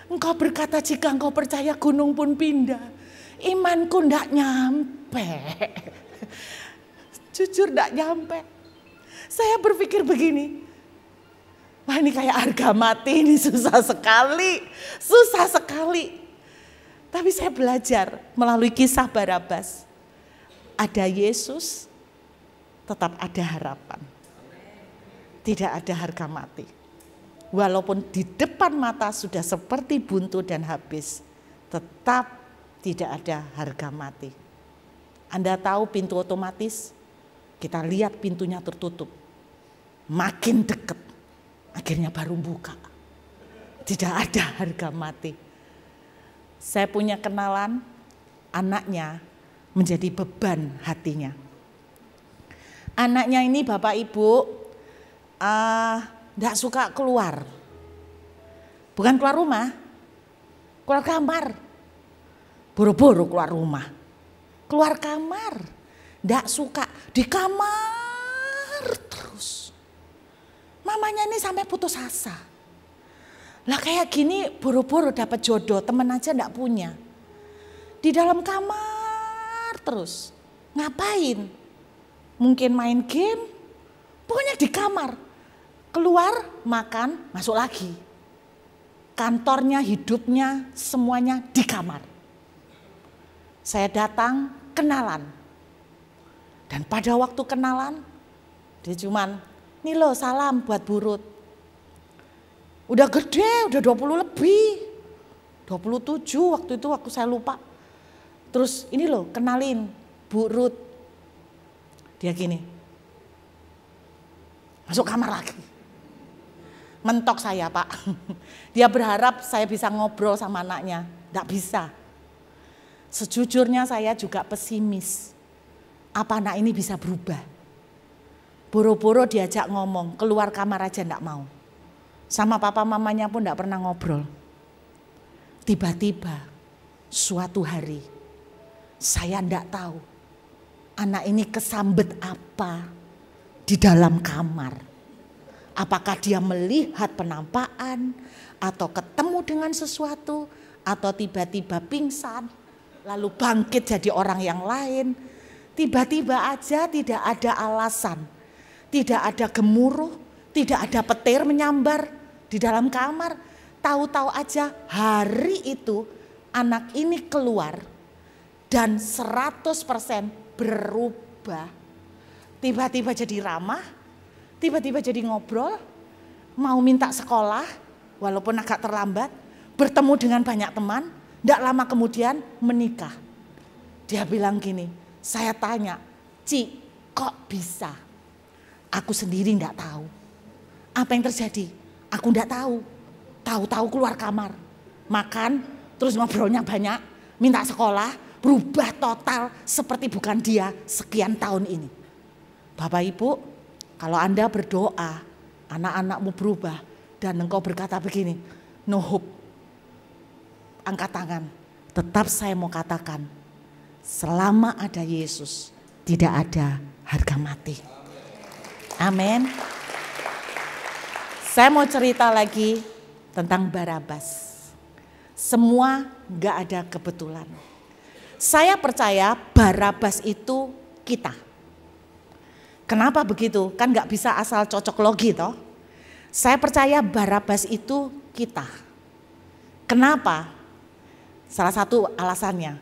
Engkau berkata jika engkau percaya gunung pun pindah. Imanku enggak nyampe. Jujur enggak nyampe. Saya berpikir begini. Wah ini kayak harga mati, ini susah sekali. Susah sekali. Tapi saya belajar melalui kisah Barabas. Ada Yesus, tetap ada harapan. Tidak ada harga mati. Walaupun di depan mata sudah seperti buntu dan habis, tetap tidak ada harga mati. Anda tahu pintu otomatis, kita lihat pintunya tertutup. Makin dekat, akhirnya baru buka. Tidak ada harga mati. Saya punya kenalan, anaknya menjadi beban hatinya. Anaknya ini Bapak Ibu tidak suka keluar. Bukan keluar rumah, keluar kamar. Boro-boro keluar rumah. Keluar kamar, tidak suka, di kamar terus. Mamanya ini sampai putus asa. Lah kayak gini boro-boro dapat jodoh, teman aja tidak punya. Di dalam kamar terus. Ngapain? Mungkin main game, pokoknya di kamar. Keluar, makan, masuk lagi. Kantornya, hidupnya, semuanya di kamar. Saya datang, kenalan. Dan pada waktu kenalan, dia cuman, nih loh salam buat Burut. Udah gede, udah 20 lebih. 27 waktu itu, waktu saya lupa. Terus ini loh, kenalin Burut. Dia gini, masuk kamar lagi. Mentok saya Pak. Dia berharap saya bisa ngobrol sama anaknya. Tidak bisa. Sejujurnya saya juga pesimis. Apa anak ini bisa berubah? Boro-boro diajak ngomong, keluar kamar aja tidak mau. Sama papa mamanya pun tidak pernah ngobrol. Tiba-tiba suatu hari saya tidak tahu anak ini kesambet apa di dalam kamar. Apakah dia melihat penampakan atau ketemu dengan sesuatu atau tiba-tiba pingsan lalu bangkit jadi orang yang lain. Tiba-tiba aja tidak ada alasan, tidak ada gemuruh, tidak ada petir menyambar di dalam kamar. Tahu-tahu aja hari itu anak ini keluar dan 100% berubah. Tiba-tiba jadi ramah, tiba-tiba jadi ngobrol, mau minta sekolah walaupun agak terlambat, bertemu dengan banyak teman, tidak lama kemudian menikah. Dia bilang gini, saya tanya, Ci kok bisa? Aku sendiri tidak tahu. Apa yang terjadi? Aku tidak tahu. Tahu-tahu keluar kamar, makan, terus ngobrolnya banyak, minta sekolah, berubah total seperti bukan dia sekian tahun ini. Bapak Ibu, kalau Anda berdoa, anak-anakmu berubah dan engkau berkata begini, no hope, angkat tangan. Tetap saya mau katakan, selama ada Yesus, tidak ada harga mati. Amin. Saya mau cerita lagi tentang Barabas. Semua gak ada kebetulan. Saya percaya Barabas itu kita. Kenapa begitu? Kan gak bisa asal cocok logi toh. Saya percaya Barabas itu kita. Kenapa? Salah satu alasannya.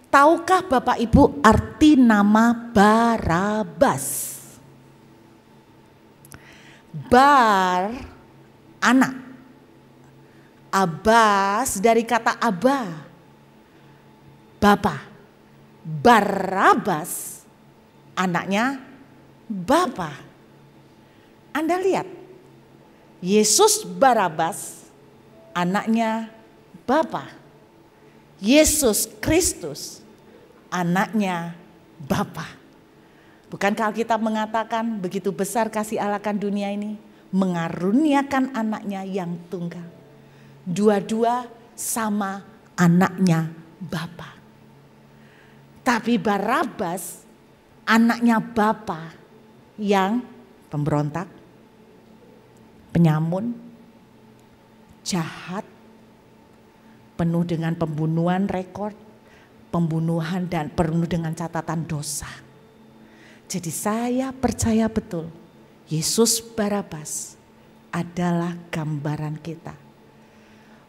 Tahukah Bapak Ibu arti nama Barabas? Bar, anak. Abbas dari kata Abba, Bapa. Barabas, anaknya Bapa. Anda lihat, Yesus Barabas, anaknya Bapa. Yesus Kristus, anaknya Bapa. Bukankah Alkitab mengatakan begitu besar kasih Allah akan dunia ini, mengaruniakan anaknya yang tunggal. Dua-dua sama anaknya Bapa. Tapi Barabas anaknya Bapa yang pemberontak, penyamun, jahat, penuh dengan pembunuhan rekor, pembunuhan dan penuh dengan catatan dosa. Jadi saya percaya betul Yesus Barabas adalah gambaran kita.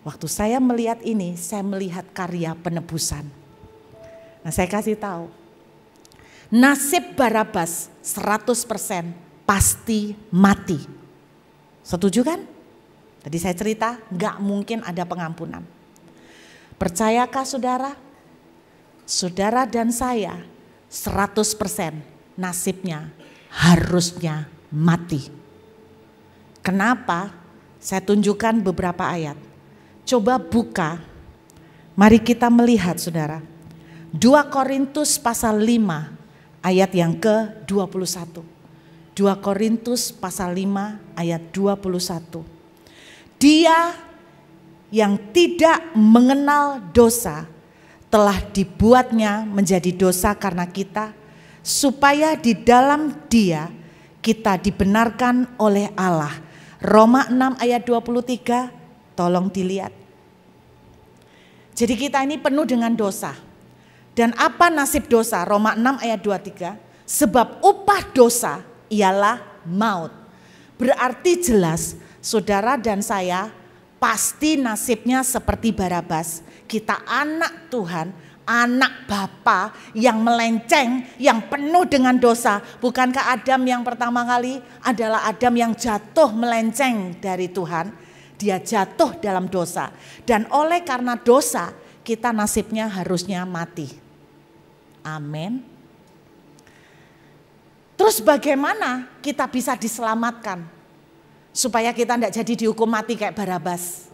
Waktu saya melihat ini, saya melihat karya penebusan. Nah, saya kasih tahu, nasib Barabas 100% pasti mati. Setuju kan? Tadi saya cerita, gak mungkin ada pengampunan. Percayakah saudara? Saudara dan saya 100% nasibnya harusnya mati. Kenapa? Saya tunjukkan beberapa ayat. Coba buka, mari kita melihat saudara. 2 Korintus pasal 5 ayat yang ke-21. 2 Korintus pasal 5 ayat 21. Dia yang tidak mengenal dosa telah dibuatnya menjadi dosa karena kita, supaya di dalam Dia kita dibenarkan oleh Allah. Roma 6 ayat 23, tolong dilihat. Jadi kita ini penuh dengan dosa. Dan apa nasib dosa? Roma 6 ayat 23, sebab upah dosa ialah maut. Berarti jelas saudara dan saya pasti nasibnya seperti Barabas. Kita anak Tuhan, anak Bapa yang melenceng, yang penuh dengan dosa. Bukankah Adam yang pertama kali adalah Adam yang jatuh melenceng dari Tuhan? Dia jatuh dalam dosa. Dan oleh karena dosa, kita nasibnya harusnya mati. Amin. Terus bagaimana kita bisa diselamatkan? Supaya kita tidak jadi dihukum mati kayak Barabas.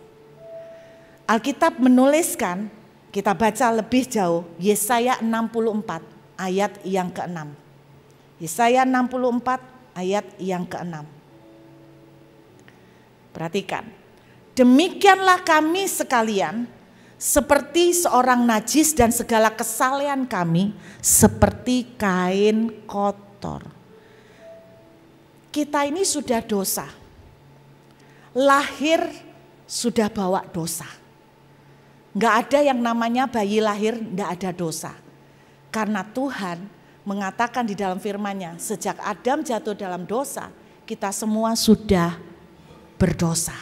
Alkitab menuliskan, kita baca lebih jauh, Yesaya 64 ayat yang ke-6. Yesaya 64 ayat yang ke-6. Perhatikan. Demikianlah kami sekalian, seperti seorang najis dan segala kesalehan kami seperti kain kotor. Kita ini sudah dosa. Lahir sudah bawa dosa. Enggak ada yang namanya bayi lahir enggak ada dosa. Karena Tuhan mengatakan di dalam firman-Nya, sejak Adam jatuh dalam dosa, kita semua sudah berdosa.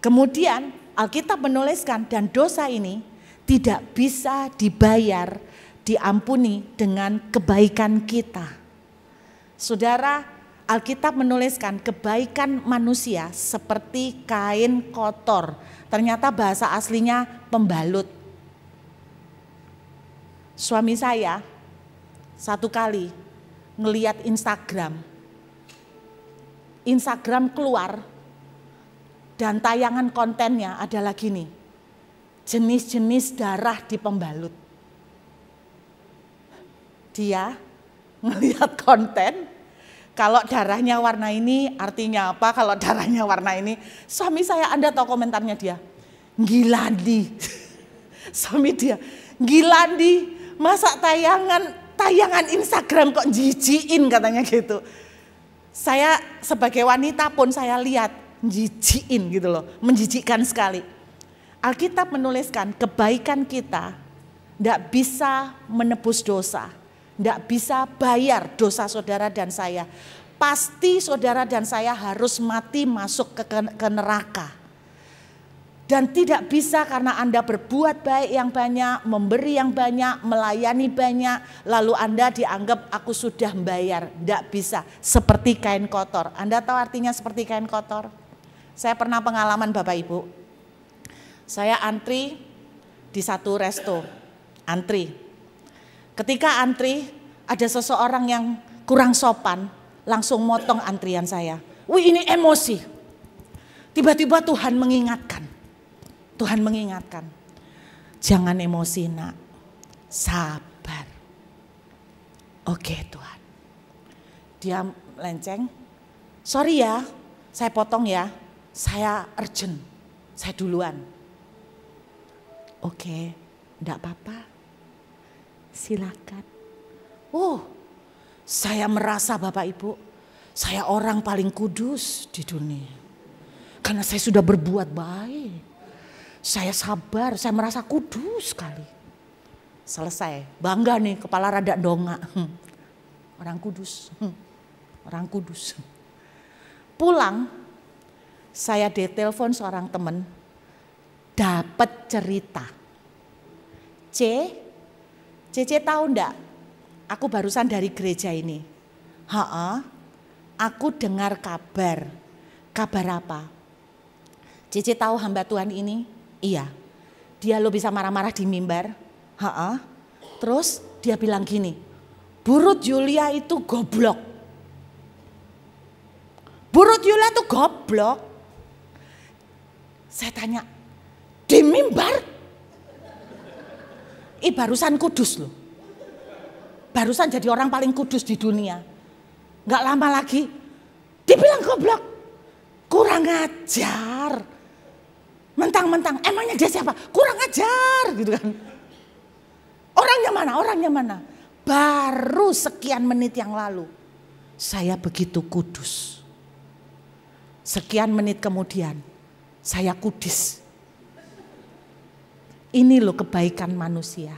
Kemudian Alkitab menuliskan dan dosa ini tidak bisa dibayar, diampuni dengan kebaikan kita. Saudara, Alkitab menuliskan kebaikan manusia seperti kain kotor. Ternyata bahasa aslinya pembalut. Suami saya satu kali ngelihat Instagram keluar dan tayangan kontennya adalah gini, jenis-jenis darah di pembalut. Dia ngelihat konten, kalau darahnya warna ini artinya apa, kalau darahnya warna ini. Suami saya, Anda tahu komentarnya dia, Gilandi. Suami dia, Gilandi, masa tayangan Instagram kok jijiin, katanya gitu. Saya sebagai wanita pun saya lihat, jijiin gitu loh, menjijikkan sekali. Alkitab menuliskan kebaikan kita tidak bisa menebus dosa, tidak bisa bayar dosa saudara dan saya. Pasti saudara dan saya harus mati masuk ke neraka. Dan tidak bisa karena Anda berbuat baik yang banyak, memberi yang banyak, melayani banyak, lalu Anda dianggap aku sudah membayar. Tidak bisa, seperti kain kotor. Anda tahu artinya seperti kain kotor? Saya pernah pengalaman Bapak Ibu. Saya antri di satu resto, antri. Ketika antri, ada seseorang yang kurang sopan, langsung motong antrian saya. Wih, ini emosi. Tiba-tiba Tuhan mengingatkan. Jangan emosi nak, sabar. Oke Tuhan. Dia melenceng, sorry ya, saya potong ya, saya urgent, saya duluan. Oke, enggak apa-apa. Silakan. Oh, saya merasa Bapak Ibu, saya orang paling kudus di dunia. Karena saya sudah berbuat baik. Saya sabar, saya merasa kudus sekali. Selesai, bangga nih kepala rada dongak. Orang kudus, orang kudus. Pulang, saya ditelepon seorang teman, dapat cerita. Cece tahu enggak? Aku barusan dari gereja ini. Aku dengar kabar. Kabar apa? Cece tahu hamba Tuhan ini? Iya. Dia lo bisa marah-marah di mimbar. Terus dia bilang gini, Bu Ruth Yulia itu goblok. Bu Ruth Yulia itu goblok. Saya tanya, di mimbar? Barusan kudus loh. Barusan jadi orang paling kudus di dunia. Gak lama lagi dibilang goblok. Kurang ajar. Mentang-mentang emangnya dia siapa? Kurang ajar gitu kan. Orangnya mana? Orangnya mana? Baru sekian menit yang lalu saya begitu kudus. Sekian menit kemudian saya kudis. Ini loh kebaikan manusia.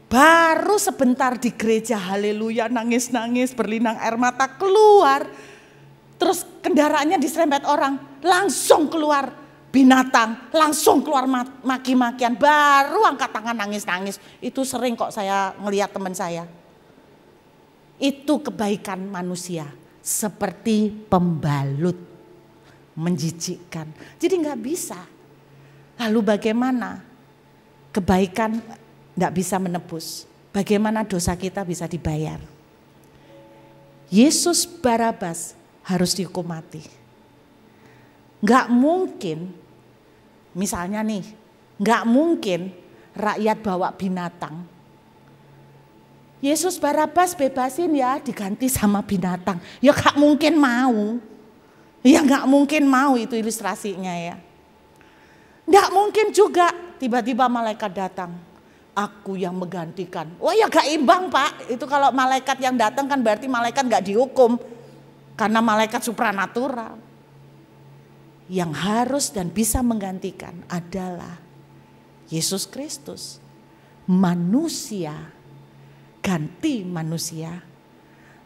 Baru sebentar di gereja, haleluya, nangis-nangis, berlinang air mata, keluar. Terus kendaraannya diserempet orang, langsung keluar binatang, langsung keluar maki-makian. Baru angkat tangan nangis-nangis. Itu sering kok saya ngelihat teman saya. Itu kebaikan manusia, seperti pembalut, menjijikkan. Jadi nggak bisa. Lalu bagaimana kebaikan tidak bisa menebus? Bagaimana dosa kita bisa dibayar? Yesus Barabas harus dihukum mati. Gak mungkin, misalnya nih, gak mungkin rakyat bawa binatang. Yesus Barabas bebasin ya, diganti sama binatang. Ya gak mungkin mau. Ya gak mungkin mau, itu ilustrasinya ya. Gak mungkin juga tiba-tiba malaikat datang. Aku yang menggantikan. Oh ya gak imbang Pak. Itu kalau malaikat yang datang kan berarti malaikat gak dihukum. Karena malaikat supranatural. Yang harus dan bisa menggantikan adalah Yesus Kristus. Manusia ganti manusia.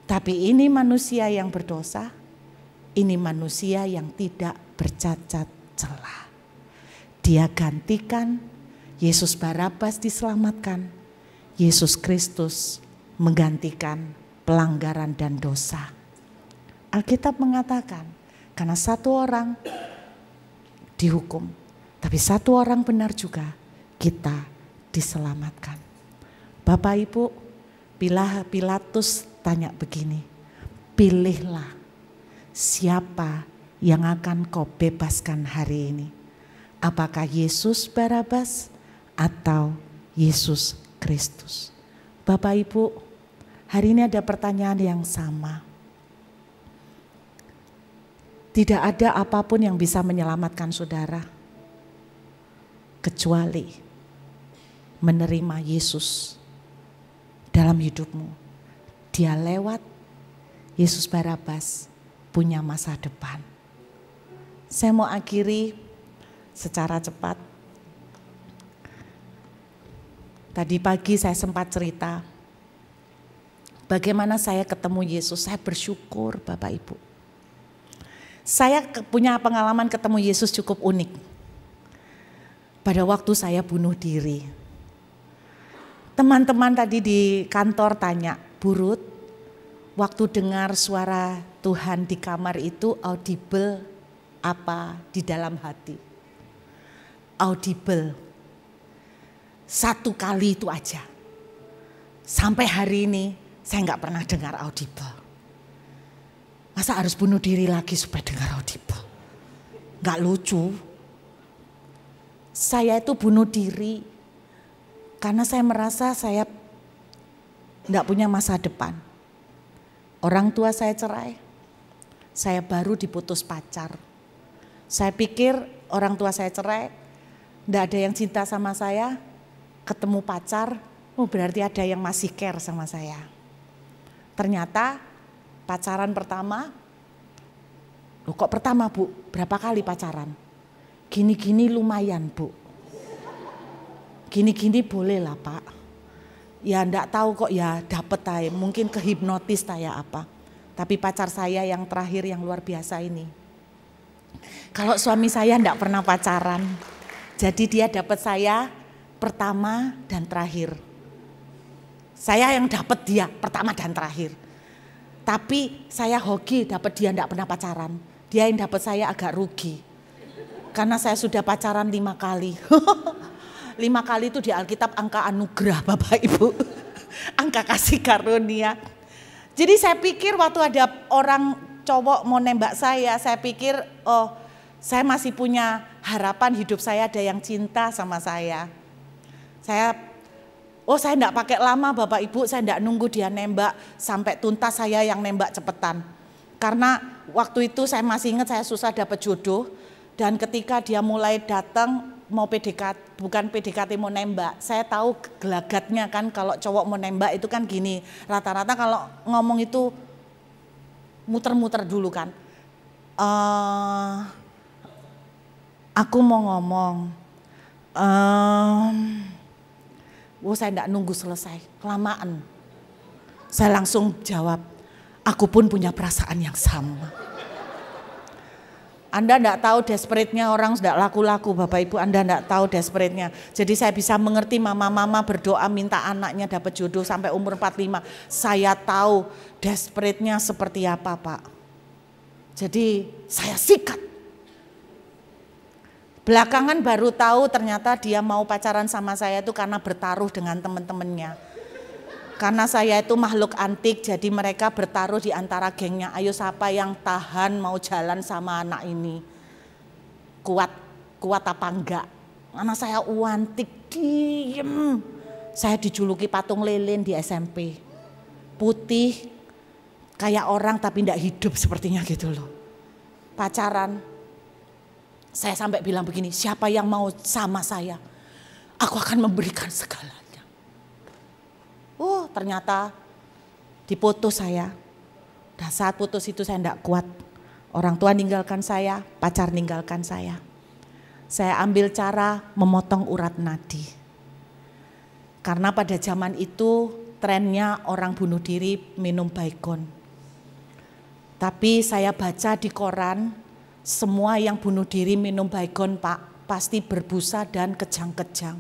Tapi ini manusia yang berdosa. Ini manusia yang tidak bercacat celah. Dia gantikan, Yesus Barabas diselamatkan, Yesus Kristus menggantikan pelanggaran dan dosa. Alkitab mengatakan, karena satu orang dihukum, tapi satu orang benar juga kita diselamatkan. Bapak Ibu, Pilatus tanya begini, pilihlah siapa yang akan kau bebaskan hari ini. Apakah Yesus Barabas atau Yesus Kristus? Bapak Ibu, hari ini ada pertanyaan yang sama. Tidak ada apapun yang bisa menyelamatkan saudara kecuali menerima Yesus dalam hidupmu. Dia lewat Yesus Barabas punya masa depan. Saya mau akhiri secara cepat. Tadi pagi saya sempat cerita bagaimana saya ketemu Yesus. Saya bersyukur Bapak Ibu. Saya punya pengalaman ketemu Yesus cukup unik. Pada waktu saya bunuh diri. Teman-teman tadi di kantor tanya, Bu Ruth, waktu dengar suara Tuhan di kamar itu audible apa di dalam hati? Audible. Satu kali itu aja. Sampai hari ini saya gak pernah dengar audible. Masa harus bunuh diri lagi supaya dengar audible? Gak lucu. Saya itu bunuh diri karena saya merasa saya gak punya masa depan. Orang tua saya cerai. Saya baru diputus pacar. Saya pikir orang tua saya cerai, Nggak ada yang cinta sama saya, ketemu pacar, oh berarti ada yang masih care sama saya. Ternyata pacaran pertama, loh kok pertama Bu, berapa kali pacaran? Gini-gini lumayan Bu, gini-gini boleh lah Pak. Ya enggak tahu kok ya dapet aja, mungkin kehipnotis saya apa. Tapi pacar saya yang terakhir yang luar biasa ini. Kalau suami saya enggak pernah pacaran, jadi dia dapat saya pertama dan terakhir. Saya yang dapat dia pertama dan terakhir. Tapi saya hoki dapat dia enggak pernah pacaran. Dia yang dapat saya agak rugi. Karena saya sudah pacaran 5 kali. 5 kali itu di Alkitab angka anugerah Bapak Ibu. Angka kasih karunia. Jadi saya pikir waktu ada orang cowok mau nembak saya pikir oh saya masih punya harapan hidup saya ada yang cinta sama saya. Saya enggak pakai lama Bapak Ibu, saya enggak nunggu dia nembak sampai tuntas, saya yang nembak cepetan. Karena waktu itu saya masih ingat saya susah dapat jodoh dan ketika dia mulai datang mau PDKT, bukan PDKT mau nembak, saya tahu gelagatnya kan kalau cowok mau nembak itu kan gini, rata-rata kalau ngomong itu muter-muter dulu kan. Aku mau ngomong, saya enggak nunggu selesai, kelamaan. Saya langsung jawab, aku pun punya perasaan yang sama. Anda enggak tahu desperate-nya orang enggak laku-laku Bapak Ibu, Anda enggak tahu desperate-nya. Jadi saya bisa mengerti mama-mama berdoa minta anaknya dapat jodoh sampai umur 45. Saya tahu desperate-nya seperti apa Pak. Jadi saya sikat. Belakangan baru tahu ternyata dia mau pacaran sama saya itu karena bertaruh dengan teman-temannya. Karena saya itu makhluk antik, jadi mereka bertaruh di antara gengnya. Ayo siapa yang tahan mau jalan sama anak ini? Kuat apa enggak? Karena saya antik, diem. Saya dijuluki patung lilin di SMP. Putih, kayak orang tapi enggak hidup sepertinya gitu loh. Pacaran. Saya sampai bilang begini, siapa yang mau sama saya, aku akan memberikan segalanya. Ternyata diputus saya. Dan saat putus itu saya tidak kuat. Orang tua ninggalkan saya, pacar ninggalkan saya. Saya ambil cara memotong urat nadi. Karena pada zaman itu trennya orang bunuh diri minum Baygon. Tapi saya baca di koran, semua yang bunuh diri minum Baygon Pak, pasti berbusa dan kejang-kejang.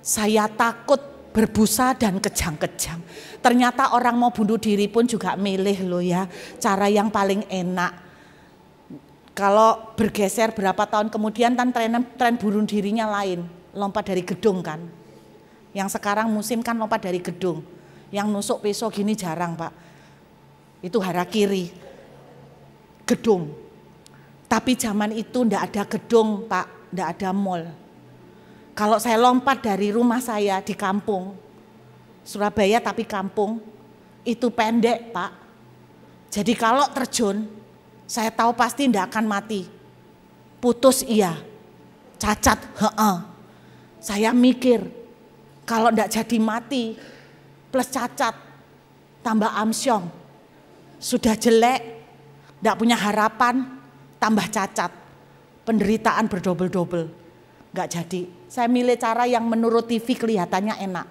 Saya takut berbusa dan kejang-kejang. Ternyata orang mau bunuh diri pun juga milih loh ya, cara yang paling enak. Kalau bergeser berapa tahun kemudian kan tren bunuh dirinya lain, lompat dari gedung kan. Yang sekarang musim kan lompat dari gedung. Yang nusuk pisau gini jarang Pak. Itu harakiri. Gedung. Tapi zaman itu ndak ada gedung Pak, ndak ada mall. Kalau saya lompat dari rumah saya di kampung, Surabaya tapi kampung, itu pendek Pak. Jadi kalau terjun, saya tahu pasti ndak akan mati. Putus iya, cacat, Saya mikir, kalau ndak jadi mati, plus cacat, tambah amsyong, sudah jelek, ndak punya harapan, tambah cacat, penderitaan berdobel-dobel, nggak jadi. Saya milih cara yang menurut TV kelihatannya enak,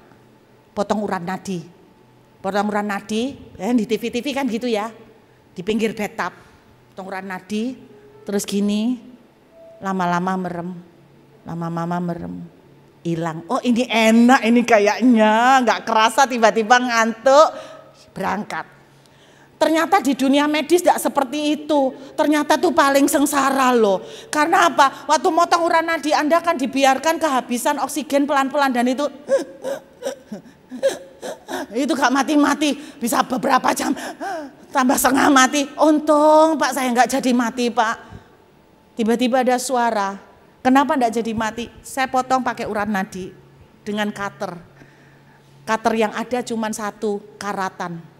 potong urat nadi. Potong urat nadi, di TV-TV kan gitu ya, di pinggir bathtub, potong urat nadi, terus gini, lama-lama merem, hilang. Oh ini enak ini kayaknya, nggak kerasa tiba-tiba ngantuk, berangkat. Ternyata di dunia medis tidak seperti itu. Ternyata tuh paling sengsara loh. Karena apa? Waktu motong urat nadi Anda kan dibiarkan kehabisan oksigen pelan-pelan dan itu gak mati-mati. Bisa beberapa jam tambah setengah mati. Untung Pak saya nggak jadi mati Pak. Tiba-tiba ada suara. Kenapa nggak jadi mati? Saya potong pakai urat nadi dengan cutter. Cutter yang ada cuma 1 karatan.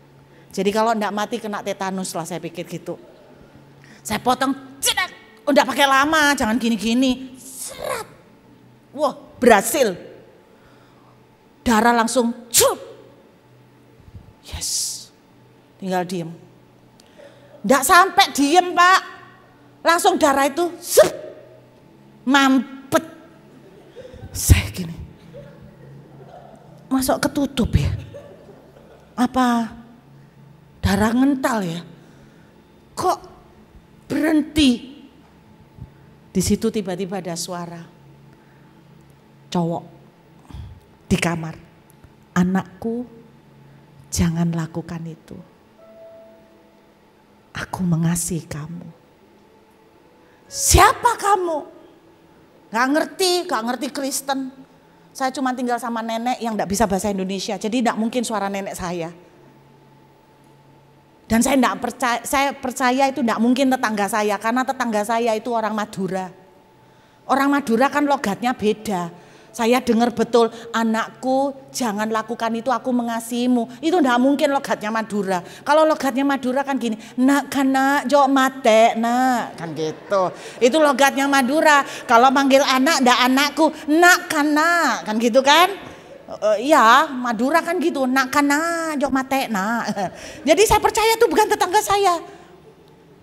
Jadi kalau enggak mati kena tetanus lah saya pikir gitu. Saya potong, cedak, enggak pakai lama, jangan gini-gini. Serat. Wah, berhasil. Darah langsung cup. Yes. Tinggal diem. Nggak sampai diem, Pak. Langsung darah itu mampet. Saya gini. Masuk ketutup ya? Apa darah ngental ya? Kok berhenti? Di situ tiba-tiba ada suara cowok di kamar. Anakku, jangan lakukan itu. Aku mengasihi kamu. Siapa kamu? Gak ngerti Kristen. Saya cuma tinggal sama nenek yang gak bisa bahasa Indonesia. Jadi gak mungkin suara nenek saya. Dan saya percaya itu gak mungkin tetangga saya. Karena tetangga saya itu orang Madura. Orang Madura kan logatnya beda. Saya dengar betul, anakku jangan lakukan itu, aku mengasihimu. Itu enggak mungkin logatnya Madura. Kalau logatnya Madura kan gini, nak kana jok mate nak, kan gitu. Itu logatnya Madura. Kalau manggil anak ndak anakku, nak kana, kan gitu kan. Ya Madura kan gitu, nak kana jok mate nak. Jadi saya percaya itu bukan tetangga saya.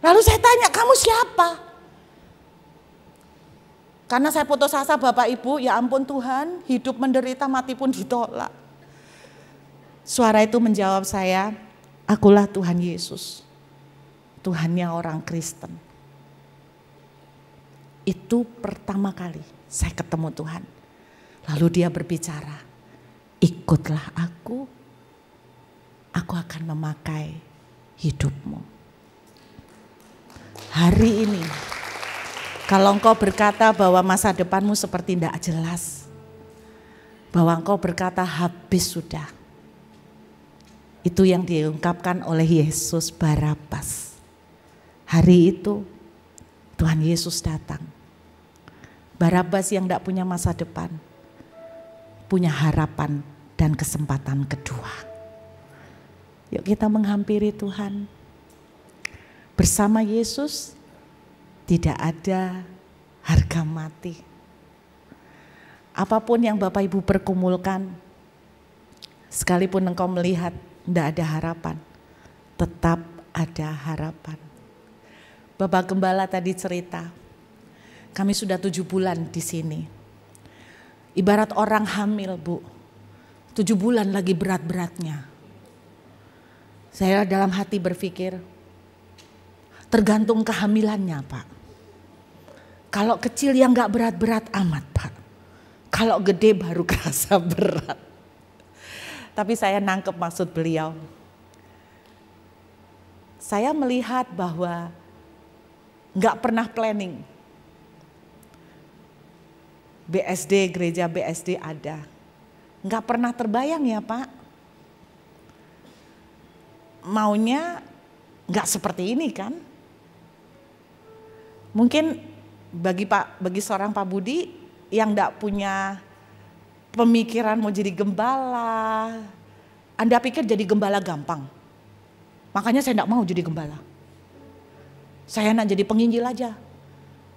Lalu saya tanya, kamu siapa? Karena saya putus asa Bapak Ibu, ya ampun Tuhan, hidup menderita mati pun ditolak. Suara itu menjawab saya, akulah Tuhan Yesus, Tuhannya orang Kristen. Itu pertama kali saya ketemu Tuhan. Lalu dia berbicara, ikutlah aku akan memakai hidupmu. Hari ini, kalau engkau berkata bahwa masa depanmu seperti tidak jelas, bahwa engkau berkata habis sudah, itu yang diungkapkan oleh Yesus Barabas. Hari itu Tuhan Yesus datang. Barabas yang tidak punya masa depan, punya harapan dan kesempatan kedua. Yuk kita menghampiri Tuhan. Bersama Yesus tidak ada harga mati. Apapun yang Bapak Ibu pergumulkan, sekalipun engkau melihat tidak ada harapan, tetap ada harapan. Bapak Gembala tadi cerita, kami sudah 7 bulan di sini. Ibarat orang hamil, Bu. 7 bulan lagi berat-beratnya. Saya dalam hati berpikir, tergantung kehamilannya, Pak. Kalau kecil yang gak berat-berat amat, Pak. Kalau gede baru kerasa berat. Tapi saya nangkep maksud beliau. Saya melihat bahwa gak pernah planning. BSD, gereja BSD ada. Gak pernah terbayang ya Pak. Maunya gak seperti ini kan. Mungkin bagi seorang Pak Budi yang gak punya pemikiran mau jadi gembala. Anda pikir jadi gembala gampang. Makanya saya gak mau jadi gembala. Saya nak jadi penginjil aja.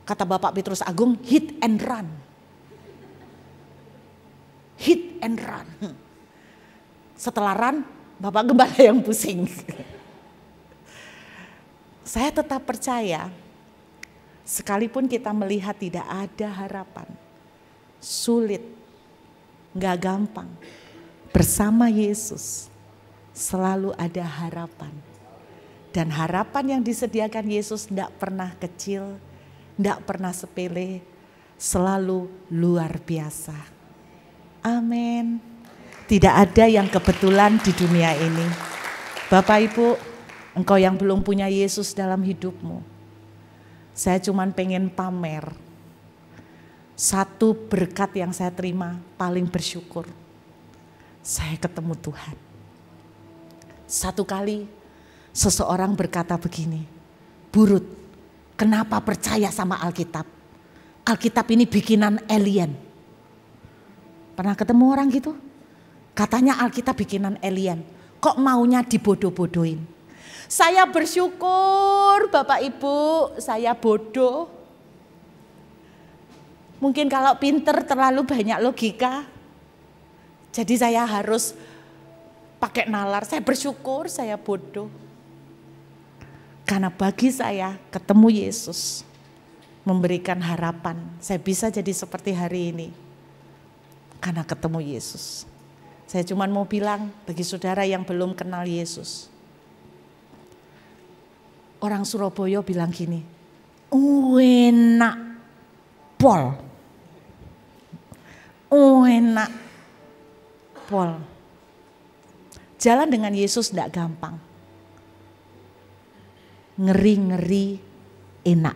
Kata Bapak Petrus Agung, hit and run. Hit and run. Setelah run, Bapak Gembala yang pusing. Saya tetap percaya, sekalipun kita melihat tidak ada harapan, sulit, gak gampang, bersama Yesus selalu ada harapan. Dan harapan yang disediakan Yesus tidak pernah kecil, tidak pernah sepele, selalu luar biasa. Amin. Tidak ada yang kebetulan di dunia ini. Bapak Ibu, engkau yang belum punya Yesus dalam hidupmu, saya cuman pengen pamer. Satu berkat yang saya terima paling bersyukur, saya ketemu Tuhan. Satu kali seseorang berkata begini, Burut, kenapa percaya sama Alkitab? Alkitab ini bikinan alien. Pernah ketemu orang gitu? Katanya Alkitab bikinan alien. Kok maunya dibodoh-bodohin? Saya bersyukur Bapak Ibu, saya bodoh. Mungkin kalau pinter terlalu banyak logika, jadi saya harus pakai nalar. Saya bersyukur saya bodoh. Karena bagi saya ketemu Yesus memberikan harapan. Saya bisa jadi seperti hari ini karena ketemu Yesus. Saya cuma mau bilang bagi saudara yang belum kenal Yesus. Orang Surabaya bilang gini, enak pol. Enak pol. Jalan dengan Yesus tidak gampang. Ngeri-ngeri enak.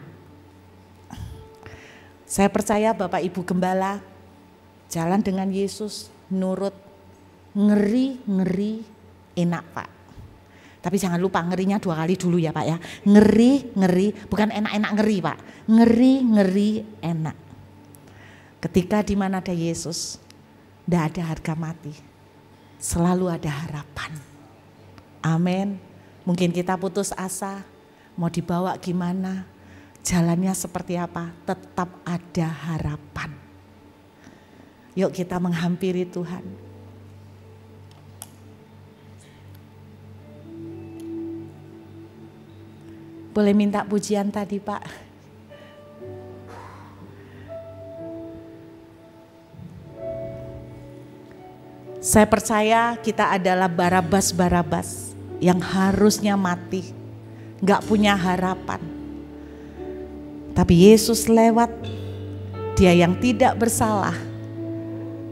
Saya percaya Bapak Ibu Gembala jalan dengan Yesus nurut, ngeri-ngeri enak Pak. Tapi jangan lupa ngerinya 2 kali dulu ya Pak ya. Ngeri-ngeri, bukan enak-enak ngeri Pak. Ngeri-ngeri enak. Ketika di mana ada Yesus, tidak ada harga mati. Selalu ada harapan. Amin. Mungkin kita putus asa, mau dibawa gimana, jalannya seperti apa, tetap ada harapan. Yuk kita menghampiri Tuhan. Boleh minta pujian tadi Pak? Saya percaya kita adalah Barabas-Barabas yang harusnya mati, gak punya harapan. Tapi Yesus lewat, Dia yang tidak bersalah,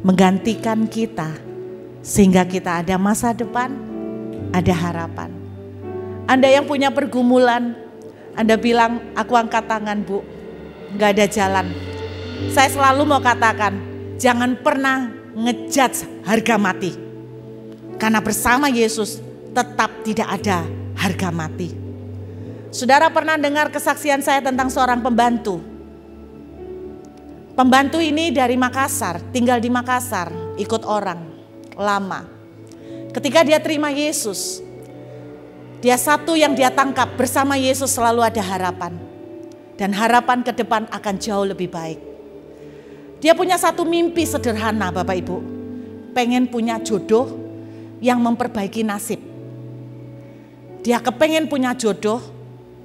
menggantikan kita sehingga kita ada masa depan, ada harapan. Anda yang punya pergumulan, Anda bilang, aku angkat tangan Bu, gak ada jalan. Saya selalu mau katakan, jangan pernah ngejudge harga mati. Karena bersama Yesus tetap tidak ada harga mati. Saudara pernah dengar kesaksian saya tentang seorang pembantu. Pembantu ini dari Makassar, tinggal di Makassar, ikut orang lama. Ketika dia terima Yesus, dia satu yang dia tangkap, bersama Yesus selalu ada harapan. Dan harapan ke depan akan jauh lebih baik. Dia punya satu mimpi sederhana Bapak Ibu. Pengen punya jodoh yang memperbaiki nasib. Dia kepengen punya jodoh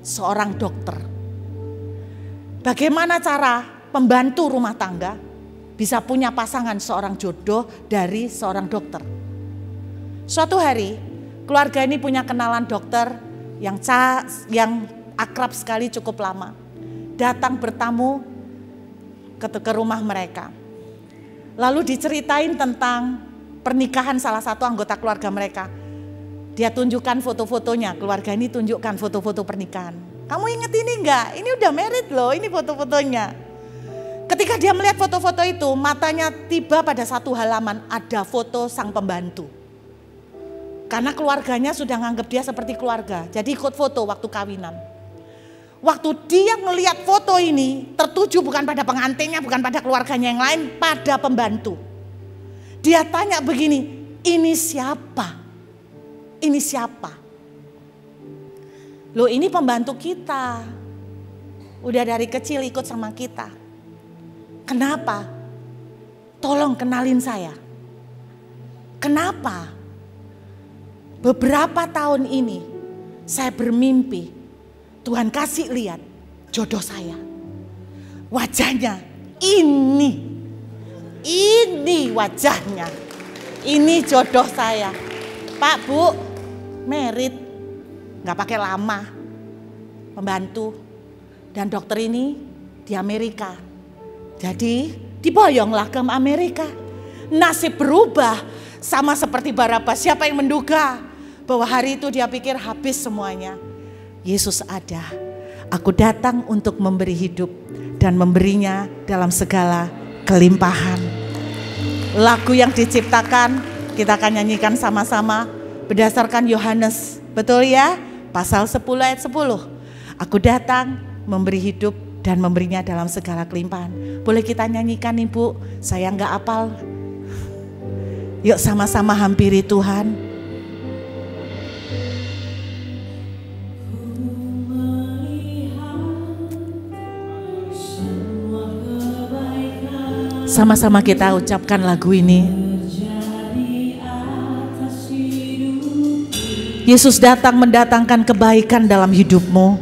seorang dokter. Bagaimana cara pembantu rumah tangga bisa punya pasangan seorang jodoh dari seorang dokter? Suatu hari keluarga ini punya kenalan dokter yang akrab sekali cukup lama. Datang bertamu ke rumah mereka. Lalu diceritain tentang pernikahan salah satu anggota keluarga mereka. Dia tunjukkan foto-fotonya, keluarga ini tunjukkan foto-foto pernikahan. Kamu ingat ini enggak? Ini udah married loh, ini foto-fotonya. Ketika dia melihat foto-foto itu, matanya tiba pada satu halaman, ada foto sang pembantu. Karena keluarganya sudah nganggap dia seperti keluarga, jadi ikut foto waktu kawinan. Waktu dia melihat foto ini, tertuju bukan pada pengantinnya, bukan pada keluarganya yang lain, pada pembantu. Dia tanya begini, ini siapa? Ini siapa? Loh ini pembantu kita. Udah dari kecil ikut sama kita. Kenapa? Tolong kenalin saya. Kenapa? Beberapa tahun ini saya bermimpi Tuhan kasih lihat jodoh saya. Wajahnya ini wajahnya. Ini jodoh saya. Pak, Bu, merit, gak pakai lama. Pembantu dan dokter ini di Amerika. Jadi diboyonglah ke Amerika. Nasib berubah sama seperti Barabas. Siapa yang menduga bahwa hari itu dia pikir habis semuanya. Yesus ada, aku datang untuk memberi hidup dan memberinya dalam segala kelimpahan. Lagu yang diciptakan kita akan nyanyikan sama-sama berdasarkan Yohanes, betul ya? Pasal 10 ayat 10. Aku datang memberi hidup dan memberinya dalam segala kelimpahan. Boleh kita nyanyikan Ibu? Saya nggak hafal. Yuk sama-sama hampiri Tuhan. Sama-sama kita ucapkan lagu ini. Yesus datang mendatangkan kebaikan dalam hidupmu.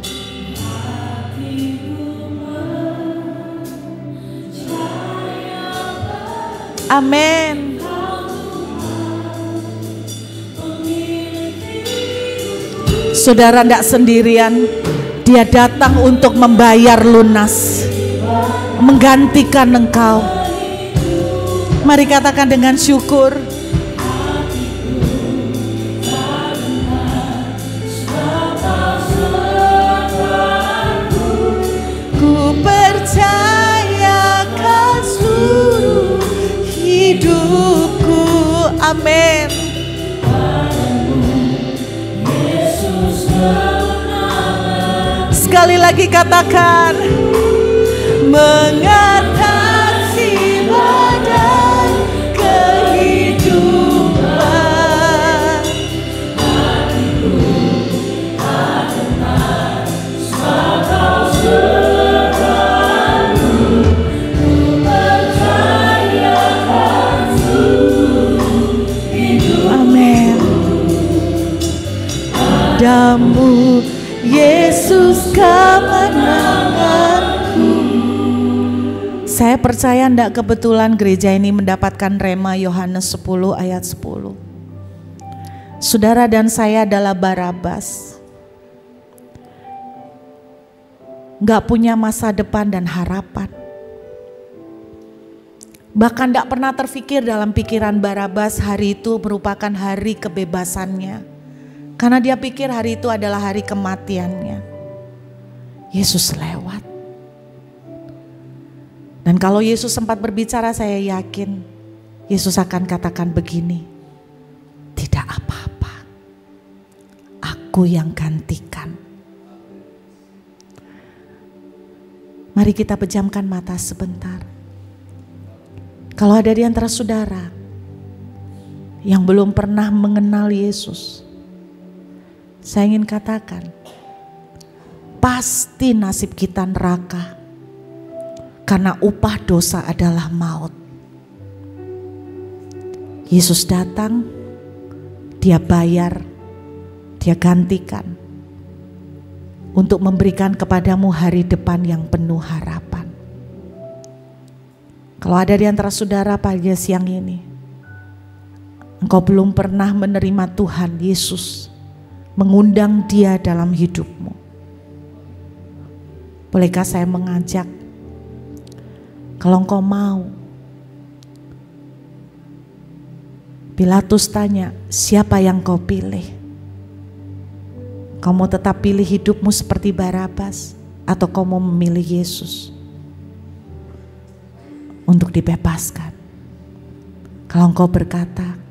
Amin. Saudara tidak sendirian. Dia datang untuk membayar lunas, menggantikan engkau. Mari katakan dengan syukur. Ku percaya akan seluruh hidupku. Amin. Sekali lagi katakan, mengatasi badai kehidupan. Hatiku akan kau sertamu, ku percayakan seluruh hidup. Amin. Padamu Yesus kemenanganku. Saya percaya tidak kebetulan gereja ini mendapatkan rema Yohanes 10 ayat 10. Saudara dan saya adalah Barabas. Gak punya masa depan dan harapan. Bahkan tidak pernah terfikir dalam pikiran Barabas hari itu merupakan hari kebebasannya. Karena dia pikir hari itu adalah hari kematiannya. Yesus lewat. Dan kalau Yesus sempat berbicara, saya yakin Yesus akan katakan begini, tidak apa-apa, aku yang gantikan. Mari kita pejamkan mata sebentar. Kalau ada di antara saudara yang belum pernah mengenal Yesus, saya ingin katakan, pasti nasib kita neraka. Karena upah dosa adalah maut. Yesus datang, dia bayar, dia gantikan. Untuk memberikan kepadamu hari depan yang penuh harapan. Kalau ada di antara saudara pagi siang ini, engkau belum pernah menerima Tuhan Yesus, mengundang dia dalam hidupmu. Bolehkah saya mengajak, kalau engkau mau, Pilatus tanya, siapa yang kau pilih? Kau mau tetap pilih hidupmu seperti Barabas, atau kau mau memilih Yesus untuk dibebaskan? Kalau engkau berkata,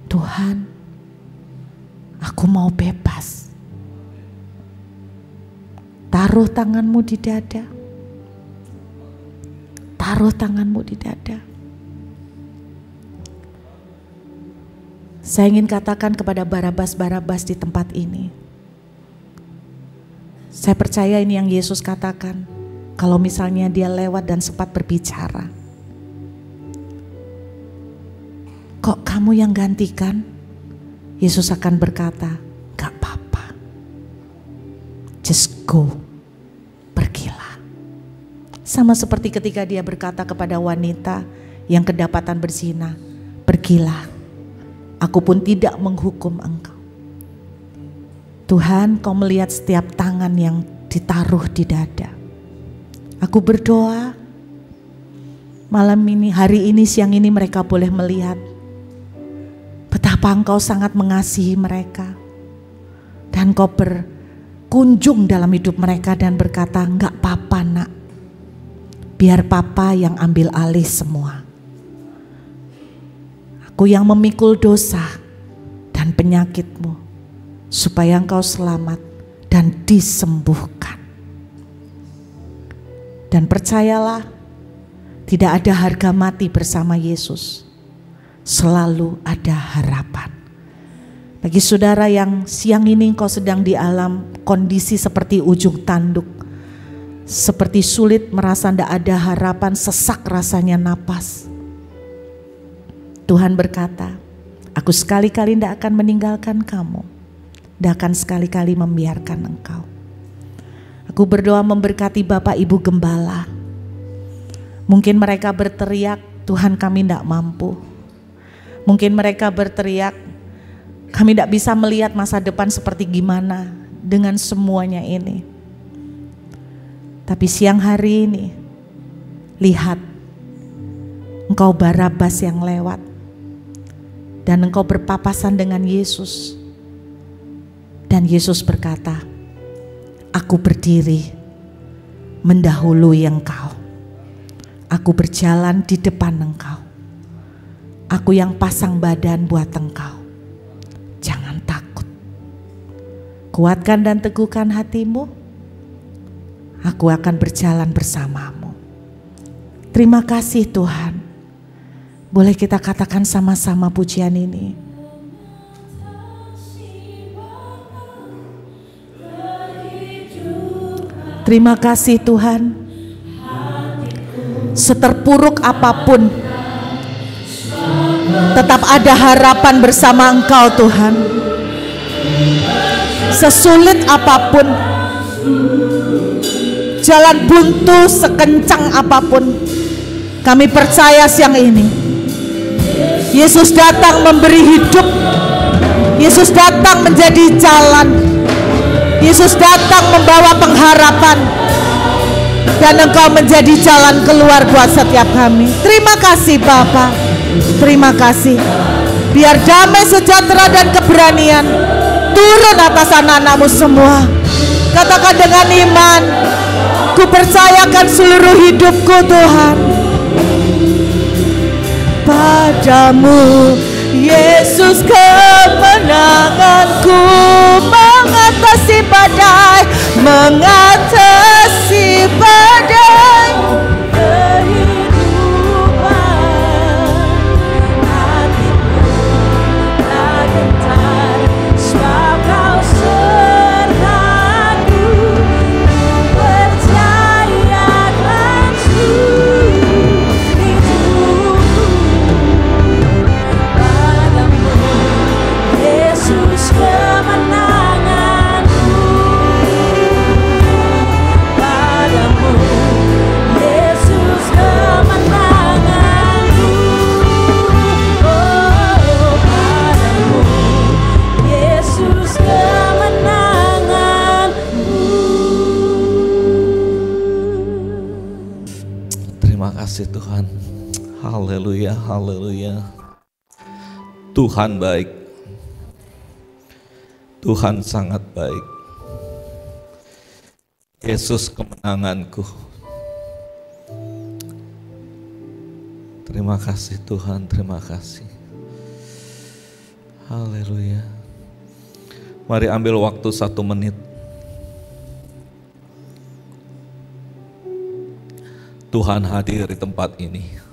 Tuhan, aku mau bebas. Taruh tanganmu di dada. Taruh tanganmu di dada. Saya ingin katakan kepada Barabas-Barabas di tempat ini. Saya percaya ini yang Yesus katakan. Kalau misalnya dia lewat dan sempat berbicara. Kok kamu yang gantikan? Yesus akan berkata, gak apa-apa. Just go. Pergilah. Sama seperti ketika dia berkata kepada wanita yang kedapatan berzina, pergilah, aku pun tidak menghukum engkau. Tuhan, kau melihat setiap tangan yang ditaruh di dada. Aku berdoa malam ini, hari ini, siang ini mereka boleh melihat betapa engkau sangat mengasihi mereka. Dan kau berkunjung dalam hidup mereka dan berkata, enggak apa-apa nak. Biar papa yang ambil alih semua. Aku yang memikul dosa dan penyakitmu, supaya engkau selamat dan disembuhkan. Dan percayalah, tidak ada harga mati bersama Yesus. Selalu ada harapan. Bagi saudara yang siang ini engkau sedang di alam kondisi seperti ujung tanduk, seperti sulit, merasa tidak ada harapan, sesak rasanya napas. Tuhan berkata, aku sekali-kali tidak akan meninggalkan kamu, tidak akan sekali-kali membiarkan engkau. Aku berdoa memberkati Bapak Ibu Gembala. Mungkin mereka berteriak, Tuhan kami tidak mampu. Mungkin mereka berteriak, kami tidak bisa melihat masa depan seperti gimana dengan semuanya ini. Tapi siang hari ini, lihat, engkau Barabas yang lewat. Dan engkau berpapasan dengan Yesus. Dan Yesus berkata, aku berdiri mendahului engkau. Aku berjalan di depan engkau. Aku yang pasang badan buat engkau. Jangan takut. Kuatkan dan teguhkan hatimu. Aku akan berjalan bersamamu. Terima kasih Tuhan. Boleh kita katakan sama-sama pujian ini. Terima kasih Tuhan. Seterpuruk apapun, tetap ada harapan bersama Engkau Tuhan. Sesulit apapun, jalan buntu sekencang apapun, kami percaya siang ini Yesus datang memberi hidup. Yesus datang menjadi jalan. Yesus datang membawa pengharapan. Dan engkau menjadi jalan keluar buat setiap kami. Terima kasih Bapa. Terima kasih. Biar damai, sejahtera dan keberanian turun atas anak-anakmu semua. Katakan dengan iman, ku percayakan seluruh hidupku Tuhan padamu, Yesus kemenanganku, mengatasi badai, mengatasi badai kehidupan. Hatiku tak gentar, sebab kau sertaku, ku percayakan seluruh hidupku padamu, Yesus kemenanganku. Padamu, Yesus kemenanganku. Oh, padamu, Yesus kemenanganku. Terima kasih Tuhan. Haleluya, haleluya. Tuhan baik. Tuhan sangat baik. Yesus kemenanganku. Terima kasih Tuhan, terima kasih. Haleluya. Mari ambil waktu 1 menit. Tuhan hadir di tempat ini.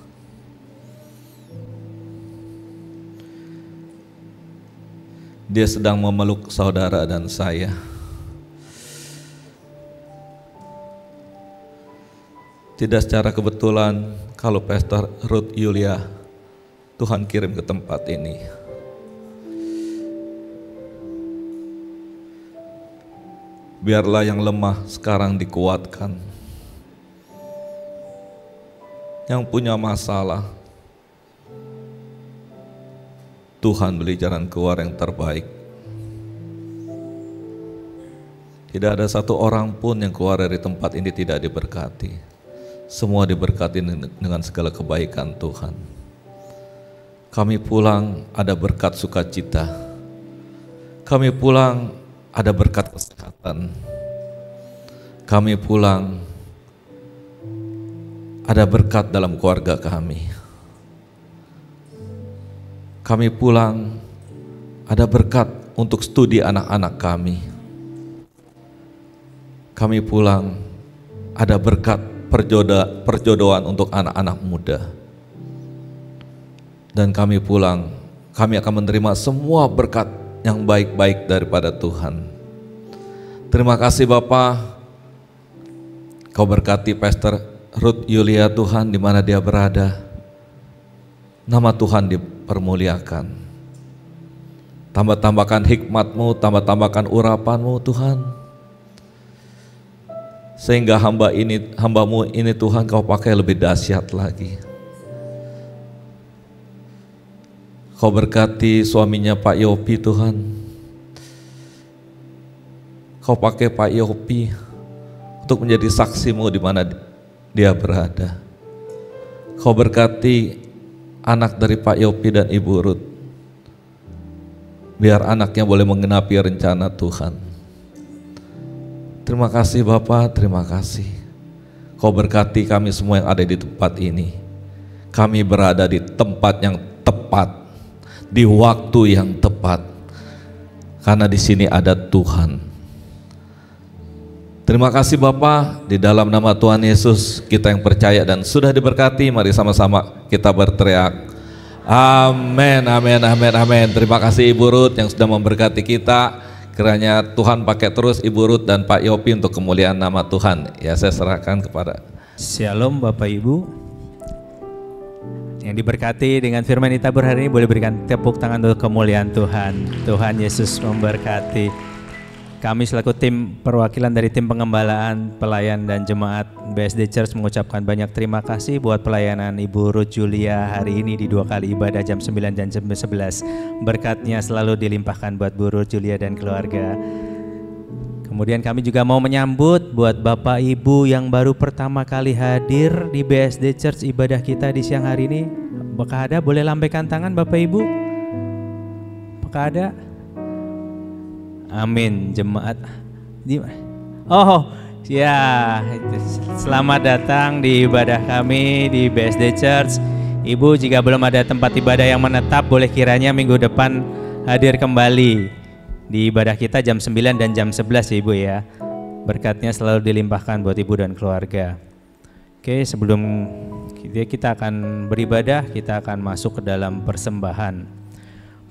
Dia sedang memeluk saudara dan saya. Tidak secara kebetulan kalau Pastor Ruth Yulia Tuhan kirim ke tempat ini. Biarlah yang lemah sekarang dikuatkan. Yang punya masalah, Tuhan beri jalan keluar yang terbaik. Tidak ada satu orang pun yang keluar dari tempat ini tidak diberkati. Semua diberkati dengan segala kebaikan Tuhan. Kami pulang ada berkat sukacita. Kami pulang ada berkat kesehatan. Kami pulang ada berkat dalam keluarga kami. Kami pulang ada berkat untuk studi anak-anak kami. Kami pulang ada berkat perjodohan untuk anak-anak muda. Dan kami pulang, kami akan menerima semua berkat yang baik-baik daripada Tuhan. Terima kasih Bapa, Kau berkati Pastor Ruth Yulia Tuhan di mana dia berada. Nama Tuhan dipermuliakan. Tambah-tambahkan hikmat-Mu, tambah-tambahkan urapan-Mu Tuhan. Sehingga hamba-Mu ini Tuhan Kau pakai lebih dahsyat lagi. Kau berkati suaminya Pak Yopi Tuhan. Kau pakai Pak Yopi untuk menjadi saksi-Mu di mana dia berada. Kau berkati anak dari Pak Yopi dan Ibu Ruth. Biar anaknya boleh menggenapi rencana Tuhan. Terima kasih Bapa, terima kasih. Kau berkati kami semua yang ada di tempat ini. Kami berada di tempat yang tepat, di waktu yang tepat, karena di sini ada Tuhan. Terima kasih Bapa, di dalam nama Tuhan Yesus kita yang percaya dan sudah diberkati, mari sama-sama kita berteriak amin, amin, amin, amin. Terima kasih Ibu Ruth yang sudah memberkati kita. Kiranya Tuhan pakai terus Ibu Ruth dan Pak Yopi untuk kemuliaan nama Tuhan. Ya, saya serahkan kepada Shalom Bapak Ibu yang diberkati dengan firman kita hari ini, boleh berikan tepuk tangan untuk kemuliaan Tuhan. Tuhan Yesus memberkati. Kami selaku tim perwakilan dari tim pengembalaan, pelayan dan jemaat BSD Church mengucapkan banyak terima kasih buat pelayanan Ibu Ruth Julia hari ini di 2 kali ibadah jam 9 dan jam 11. Berkatnya selalu dilimpahkan buat Bu Ruth Julia dan keluarga. Kemudian kami juga mau menyambut buat Bapak Ibu yang baru pertama kali hadir di BSD Church ibadah kita di siang hari ini. Apakah ada? Boleh lambaikan tangan Bapak Ibu? Apakah ada? Amin. Jemaat ya, selamat datang di ibadah kami di BSD Church. Ibu, jika belum ada tempat ibadah yang menetap, boleh kiranya minggu depan hadir kembali di ibadah kita jam 9 dan jam 11 ya Ibu ya. Berkatnya selalu dilimpahkan buat Ibu dan keluarga. Oke, sebelum kita akan beribadah, kita akan masuk ke dalam persembahan.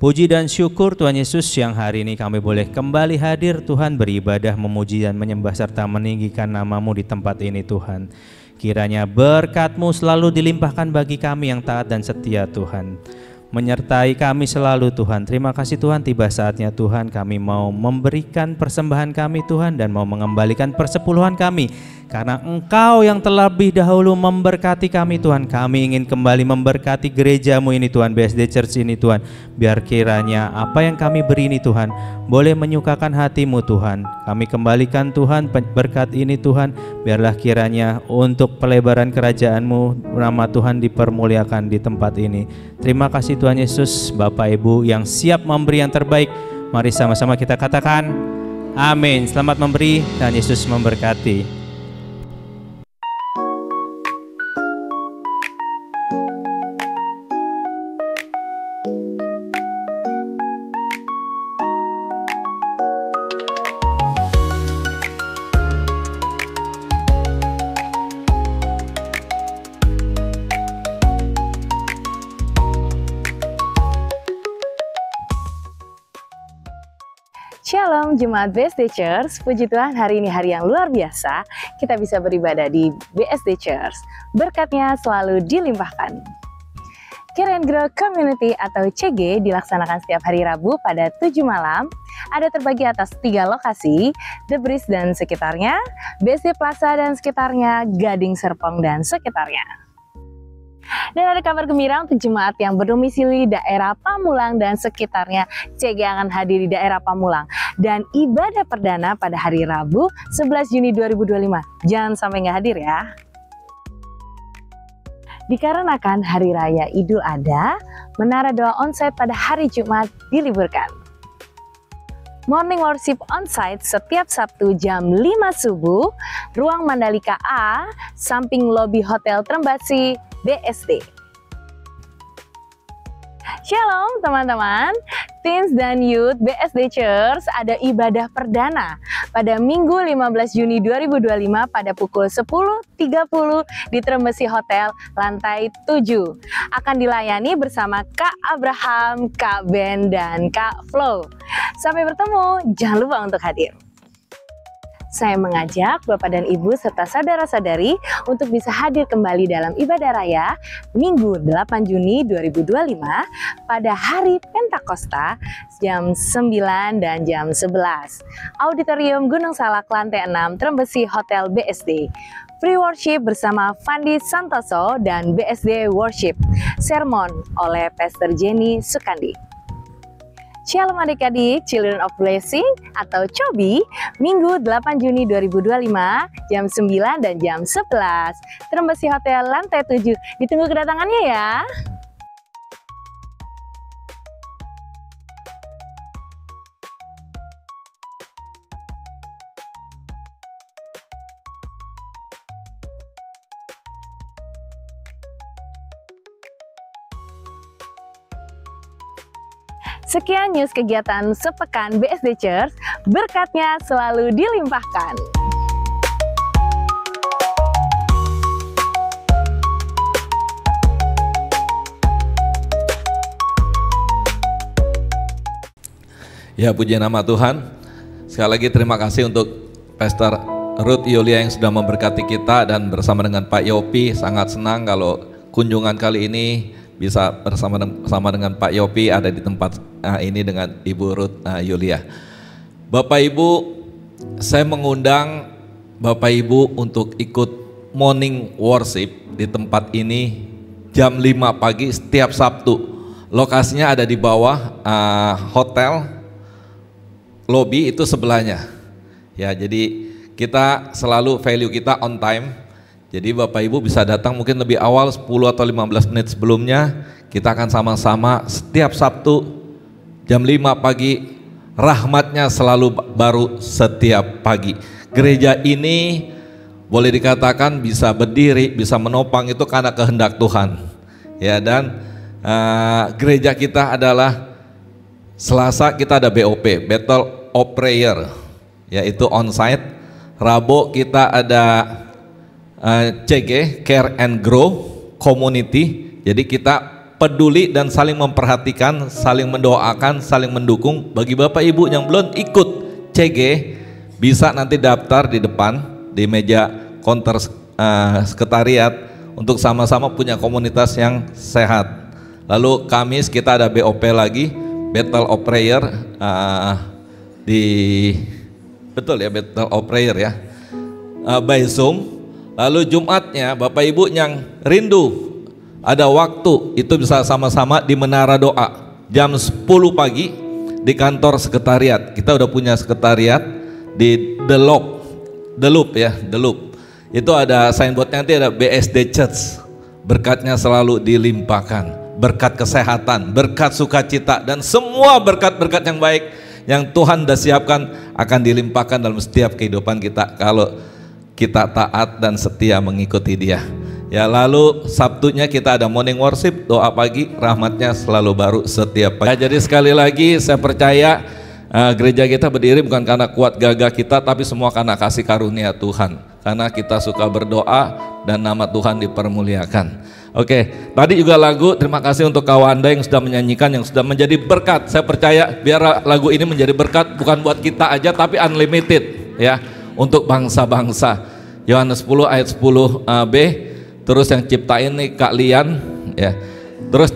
Puji dan syukur Tuhan Yesus, yang hari ini kami boleh kembali hadir Tuhan, beribadah, memuji dan menyembah serta meninggikan nama-Mu di tempat ini Tuhan. Kiranya berkat-Mu selalu dilimpahkan bagi kami yang taat dan setia Tuhan. Menyertai kami selalu Tuhan. Terima kasih Tuhan, tiba saatnya Tuhan kami mau memberikan persembahan kami Tuhan, dan mau mengembalikan persepuluhan kami. Karena Engkau yang terlebih dahulu memberkati kami Tuhan. Kami ingin kembali memberkati gereja-Mu ini Tuhan, BSD Church ini Tuhan. Biar kiranya apa yang kami beri ini Tuhan boleh menyukakan hati-Mu Tuhan. Kami kembalikan Tuhan berkat ini Tuhan. Biarlah kiranya untuk pelebaran kerajaan-Mu, nama Tuhan dipermuliakan di tempat ini. Terima kasih Tuhan Yesus. Bapak Ibu yang siap memberi yang terbaik, mari sama-sama kita katakan amin. Selamat memberi, dan Yesus memberkati. Shalom Jemaat BSD Church, puji Tuhan hari ini hari yang luar biasa, kita bisa beribadah di BSD Church, berkatnya selalu dilimpahkan. Care and Grow Community atau CG dilaksanakan setiap hari Rabu pada 7 malam, ada terbagi atas 3 lokasi, The Breeze dan sekitarnya, BSD Plaza dan sekitarnya, Gading Serpong dan sekitarnya. Dan ada kabar gembira untuk jemaat yang berdomisili daerah Pamulang dan sekitarnya. CG akan hadir di daerah Pamulang dan ibadah perdana pada hari Rabu 11 Juni 2025. Jangan sampai nggak hadir ya. Dikarenakan Hari Raya Idul Adha, menara doa onsite pada hari Jumat diliburkan. Morning worship onsite setiap Sabtu jam 5 subuh, ruang Mandalika A, samping lobi Hotel Trembasi, BSD. Shalom teman-teman, teens dan youth BSD Church ada ibadah perdana pada Minggu 15 Juni 2025 pada pukul 10.30 di Trembesi Hotel lantai 7. Akan dilayani bersama Kak Abraham, Kak Ben, dan Kak Flo. Sampai bertemu, jangan lupa untuk hadir. Saya mengajak Bapak dan Ibu serta saudara-saudari untuk bisa hadir kembali dalam ibadah raya Minggu 8 Juni 2025 pada hari Pentakosta jam 9 dan jam 11. Auditorium Gunung Salak lantai 6 Trembesi Hotel BSD. Free worship bersama Fandi Santoso dan BSD Worship. Sermon oleh Pastor Jenny Sukandi. Shalom adik-adik, Children of Blessing atau CHOBI, Minggu 8 Juni 2025, jam 9 dan jam 11. Trembesi Hotel lantai 7, ditunggu kedatangannya ya. Sekian news kegiatan sepekan BSD Church, berkatnya selalu dilimpahkan. Ya, puji nama Tuhan. Sekali lagi terima kasih untuk Pastor Ruth Yulia yang sudah memberkati kita, dan bersama dengan Pak Yopi sangat senang kalau kunjungan kali ini bisa bersama dengan Pak Yopi ada di tempat ini dengan Ibu Ruth Yulia. Bapak Ibu, saya mengundang Bapak Ibu untuk ikut morning worship di tempat ini jam 5 pagi setiap Sabtu. Lokasinya ada di bawah hotel, lobby itu sebelahnya. Ya, jadi kita selalu value kita on time. Jadi Bapak Ibu bisa datang mungkin lebih awal 10 atau 15 menit sebelumnya. Kita akan sama-sama setiap Sabtu jam 5 pagi. Rahmatnya selalu baru setiap pagi. Gereja ini boleh dikatakan bisa berdiri, bisa menopang itu karena kehendak Tuhan. Ya, dan gereja kita adalah Selasa kita ada BOP, Battle of Prayer, yaitu onsite. Rabu kita ada CG, Care and Grow Community. Jadi kita peduli dan saling memperhatikan, saling mendoakan, saling mendukung. Bagi Bapak Ibu yang belum ikut CG, bisa nanti daftar di depan di meja counter sekretariat untuk sama-sama punya komunitas yang sehat. Lalu Kamis kita ada BOP lagi, Battle of Prayer, betul ya, Battle of Prayer ya, by Zoom. Lalu Jumatnya Bapak Ibu yang rindu ada waktu, itu bisa sama-sama di Menara Doa jam 10 pagi di kantor sekretariat. Kita udah punya sekretariat di The Loop ya, The Loop. Itu ada signboardnya, nanti ada BSD Church. Berkatnya selalu dilimpahkan, berkat kesehatan, berkat sukacita, dan semua berkat-berkat yang baik yang Tuhan sudah siapkan akan dilimpahkan dalam setiap kehidupan kita kalau kita taat dan setia mengikuti Dia. Ya, lalu Sabtunya kita ada morning worship, doa pagi, rahmatnya selalu baru setiap pagi. Ya, jadi sekali lagi saya percaya gereja kita berdiri bukan karena kuat gagah kita, tapi semua karena kasih karunia Tuhan. Karena kita suka berdoa dan nama Tuhan dipermuliakan. Oke, tadi juga lagu, terima kasih untuk Kawanda yang sudah menyanyikan, yang sudah menjadi berkat. Saya percaya biar lagu ini menjadi berkat bukan buat kita aja, tapi unlimited ya, untuk bangsa-bangsa. Yohanes 10 ayat 10b. Terus yang ciptain nih Kak Lian ya. Terus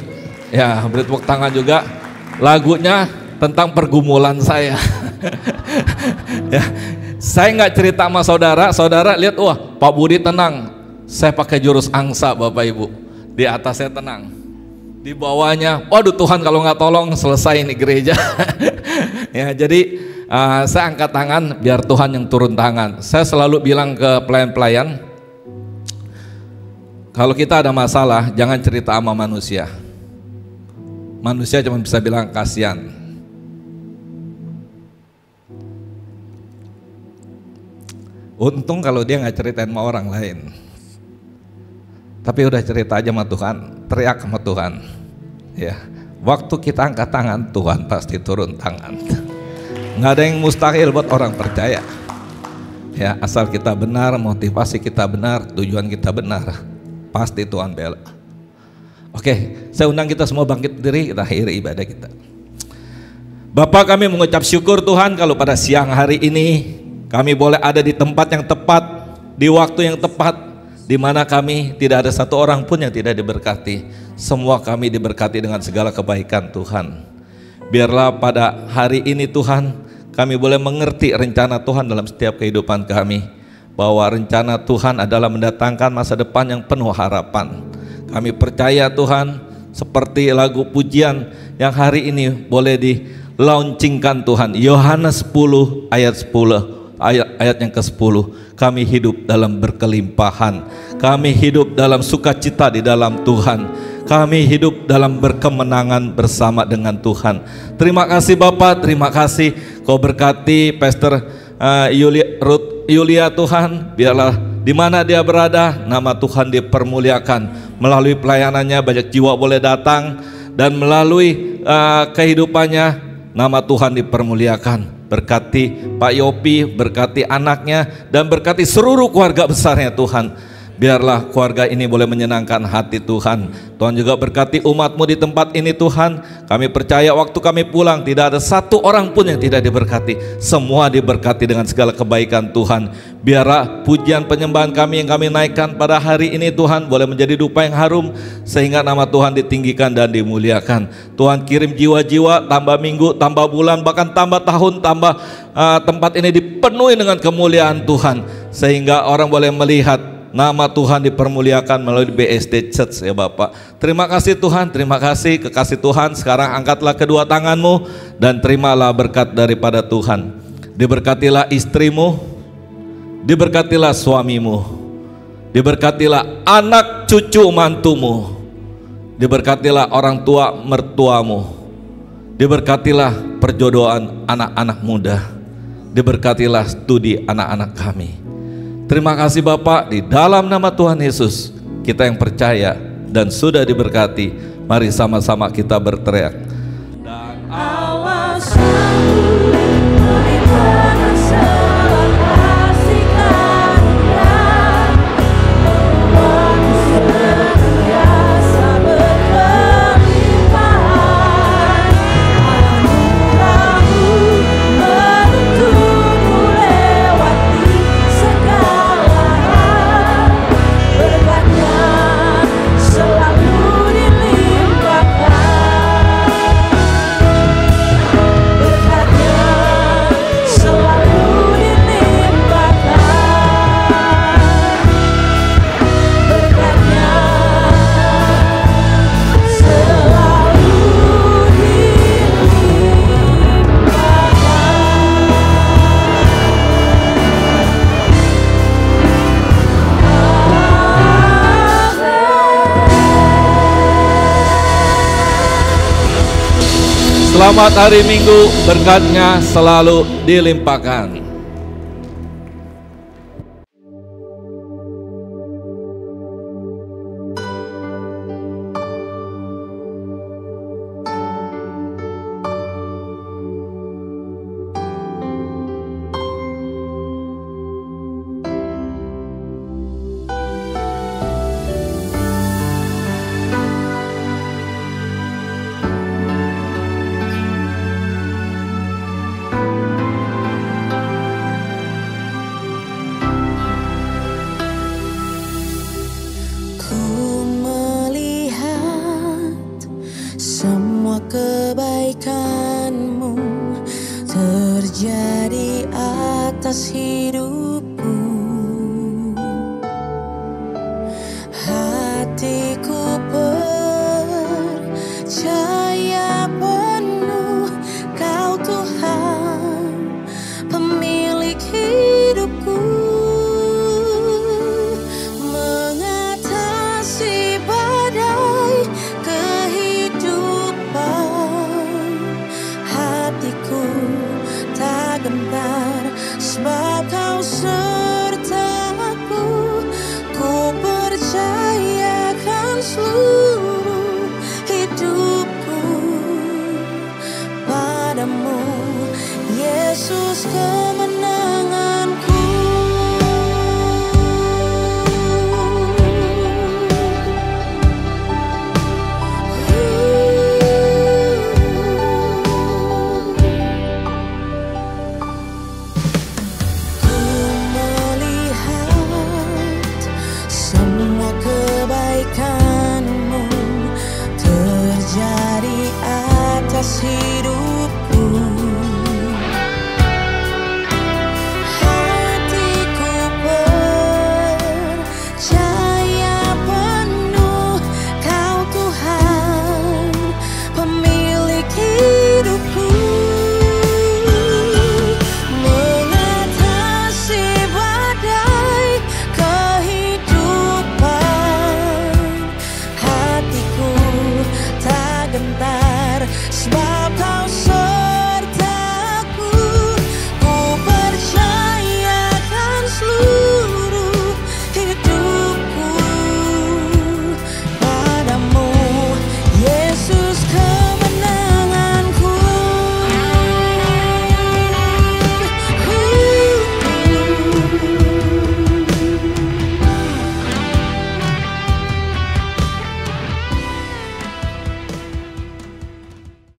ya beri tepuk tangan juga. Lagunya tentang pergumulan saya. Ya, saya nggak cerita sama saudara. Saudara lihat, wah Pak Budi tenang. Saya pakai jurus angsa Bapak Ibu. Di atasnya tenang, di bawahnya, waduh Tuhan kalau nggak tolong selesai nih gereja. Ya, jadi saya angkat tangan biar Tuhan yang turun tangan. Saya selalu bilang ke pelayan-pelayan, kalau kita ada masalah jangan cerita sama manusia. Manusia cuma bisa bilang kasihan. Untung kalau dia nggak ceritain sama orang lain. Tapi udah cerita aja sama Tuhan, teriak sama Tuhan. Ya, waktu kita angkat tangan, Tuhan pasti turun tangan. Nggak ada yang mustahil buat orang percaya. Ya, asal kita benar, motivasi kita benar, tujuan kita benar, pasti Tuhan bela. Oke, saya undang kita semua bangkit berdiri, kita akhiri ibadah kita. Bapa, kami mengucap syukur Tuhan kalau pada siang hari ini Kami boleh ada di tempat yang tepat, di waktu yang tepat, di mana kami tidak ada satu orang pun yang tidak diberkati. Semua kami diberkati dengan segala kebaikan Tuhan. Biarlah pada hari ini Tuhan, kami boleh mengerti rencana Tuhan dalam setiap kehidupan kami, bahwa rencana Tuhan adalah mendatangkan masa depan yang penuh harapan. Kami percaya Tuhan, seperti lagu pujian yang hari ini boleh di-launchingkan Tuhan, Yohanes 10 ayat 10, ayat yang ke-10, kami hidup dalam berkelimpahan, kami hidup dalam sukacita di dalam Tuhan, kami hidup dalam berkemenangan bersama dengan Tuhan. Terima kasih Bapak, terima kasih Kau berkati Pastor Yulia Tuhan, biarlah di mana dia berada nama Tuhan dipermuliakan. Melalui pelayanannya banyak jiwa boleh datang, dan melalui kehidupannya nama Tuhan dipermuliakan. Berkati Pak Yopi, berkati anaknya, dan berkati seluruh keluarga besarnya Tuhan. Biarlah keluarga ini boleh menyenangkan hati Tuhan. Tuhan juga berkati umat-Mu di tempat ini Tuhan. Kami percaya waktu kami pulang tidak ada satu orang pun yang tidak diberkati. Semua diberkati dengan segala kebaikan Tuhan. Biarlah pujian penyembahan kami yang kami naikkan pada hari ini Tuhan boleh menjadi dupa yang harum, sehingga nama Tuhan ditinggikan dan dimuliakan. Tuhan kirim jiwa-jiwa, tambah minggu, tambah bulan, bahkan tambah tahun, tambah tempat ini dipenuhi dengan kemuliaan Tuhan, sehingga orang boleh melihat nama Tuhan dipermuliakan melalui BSD Church ya Bapak. Terima kasih Tuhan, terima kasih kekasih Tuhan. Sekarang angkatlah kedua tanganmu dan terimalah berkat daripada Tuhan. Diberkatilah istrimu, diberkatilah suamimu, diberkatilah anak cucu mantumu, diberkatilah orang tua mertuamu, diberkatilah perjodohan anak-anak muda, diberkatilah studi anak-anak kami. Terima kasih Bapak, di dalam nama Tuhan Yesus kita yang percaya dan sudah diberkati. Mari sama-sama kita berteriak. Dan awas aku beribadah kasih karunia, membuatku senantiasa berkelimpahan. Anugerah-Mu menuntunku lewati segala hal, berkat-Nya selalu dilimpahkan, berkat-Nya selalu dilimpahkan, berkat-Nya selalu dilimpahkan. Selamat hari Minggu, berkat-Nya selalu dilimpahkan. Ku melihat semua kebaikan-Mu terjadi atas hidupku. Hatiku percaya penuh Kau Tuhan, pemilik hidupku. Mengatasi badai kehidupan, hatiku tak gentar sebab Kau sertaku. Ku percayakan seluruh hidupku padamu, Yesus kemenanganku. Ku kasih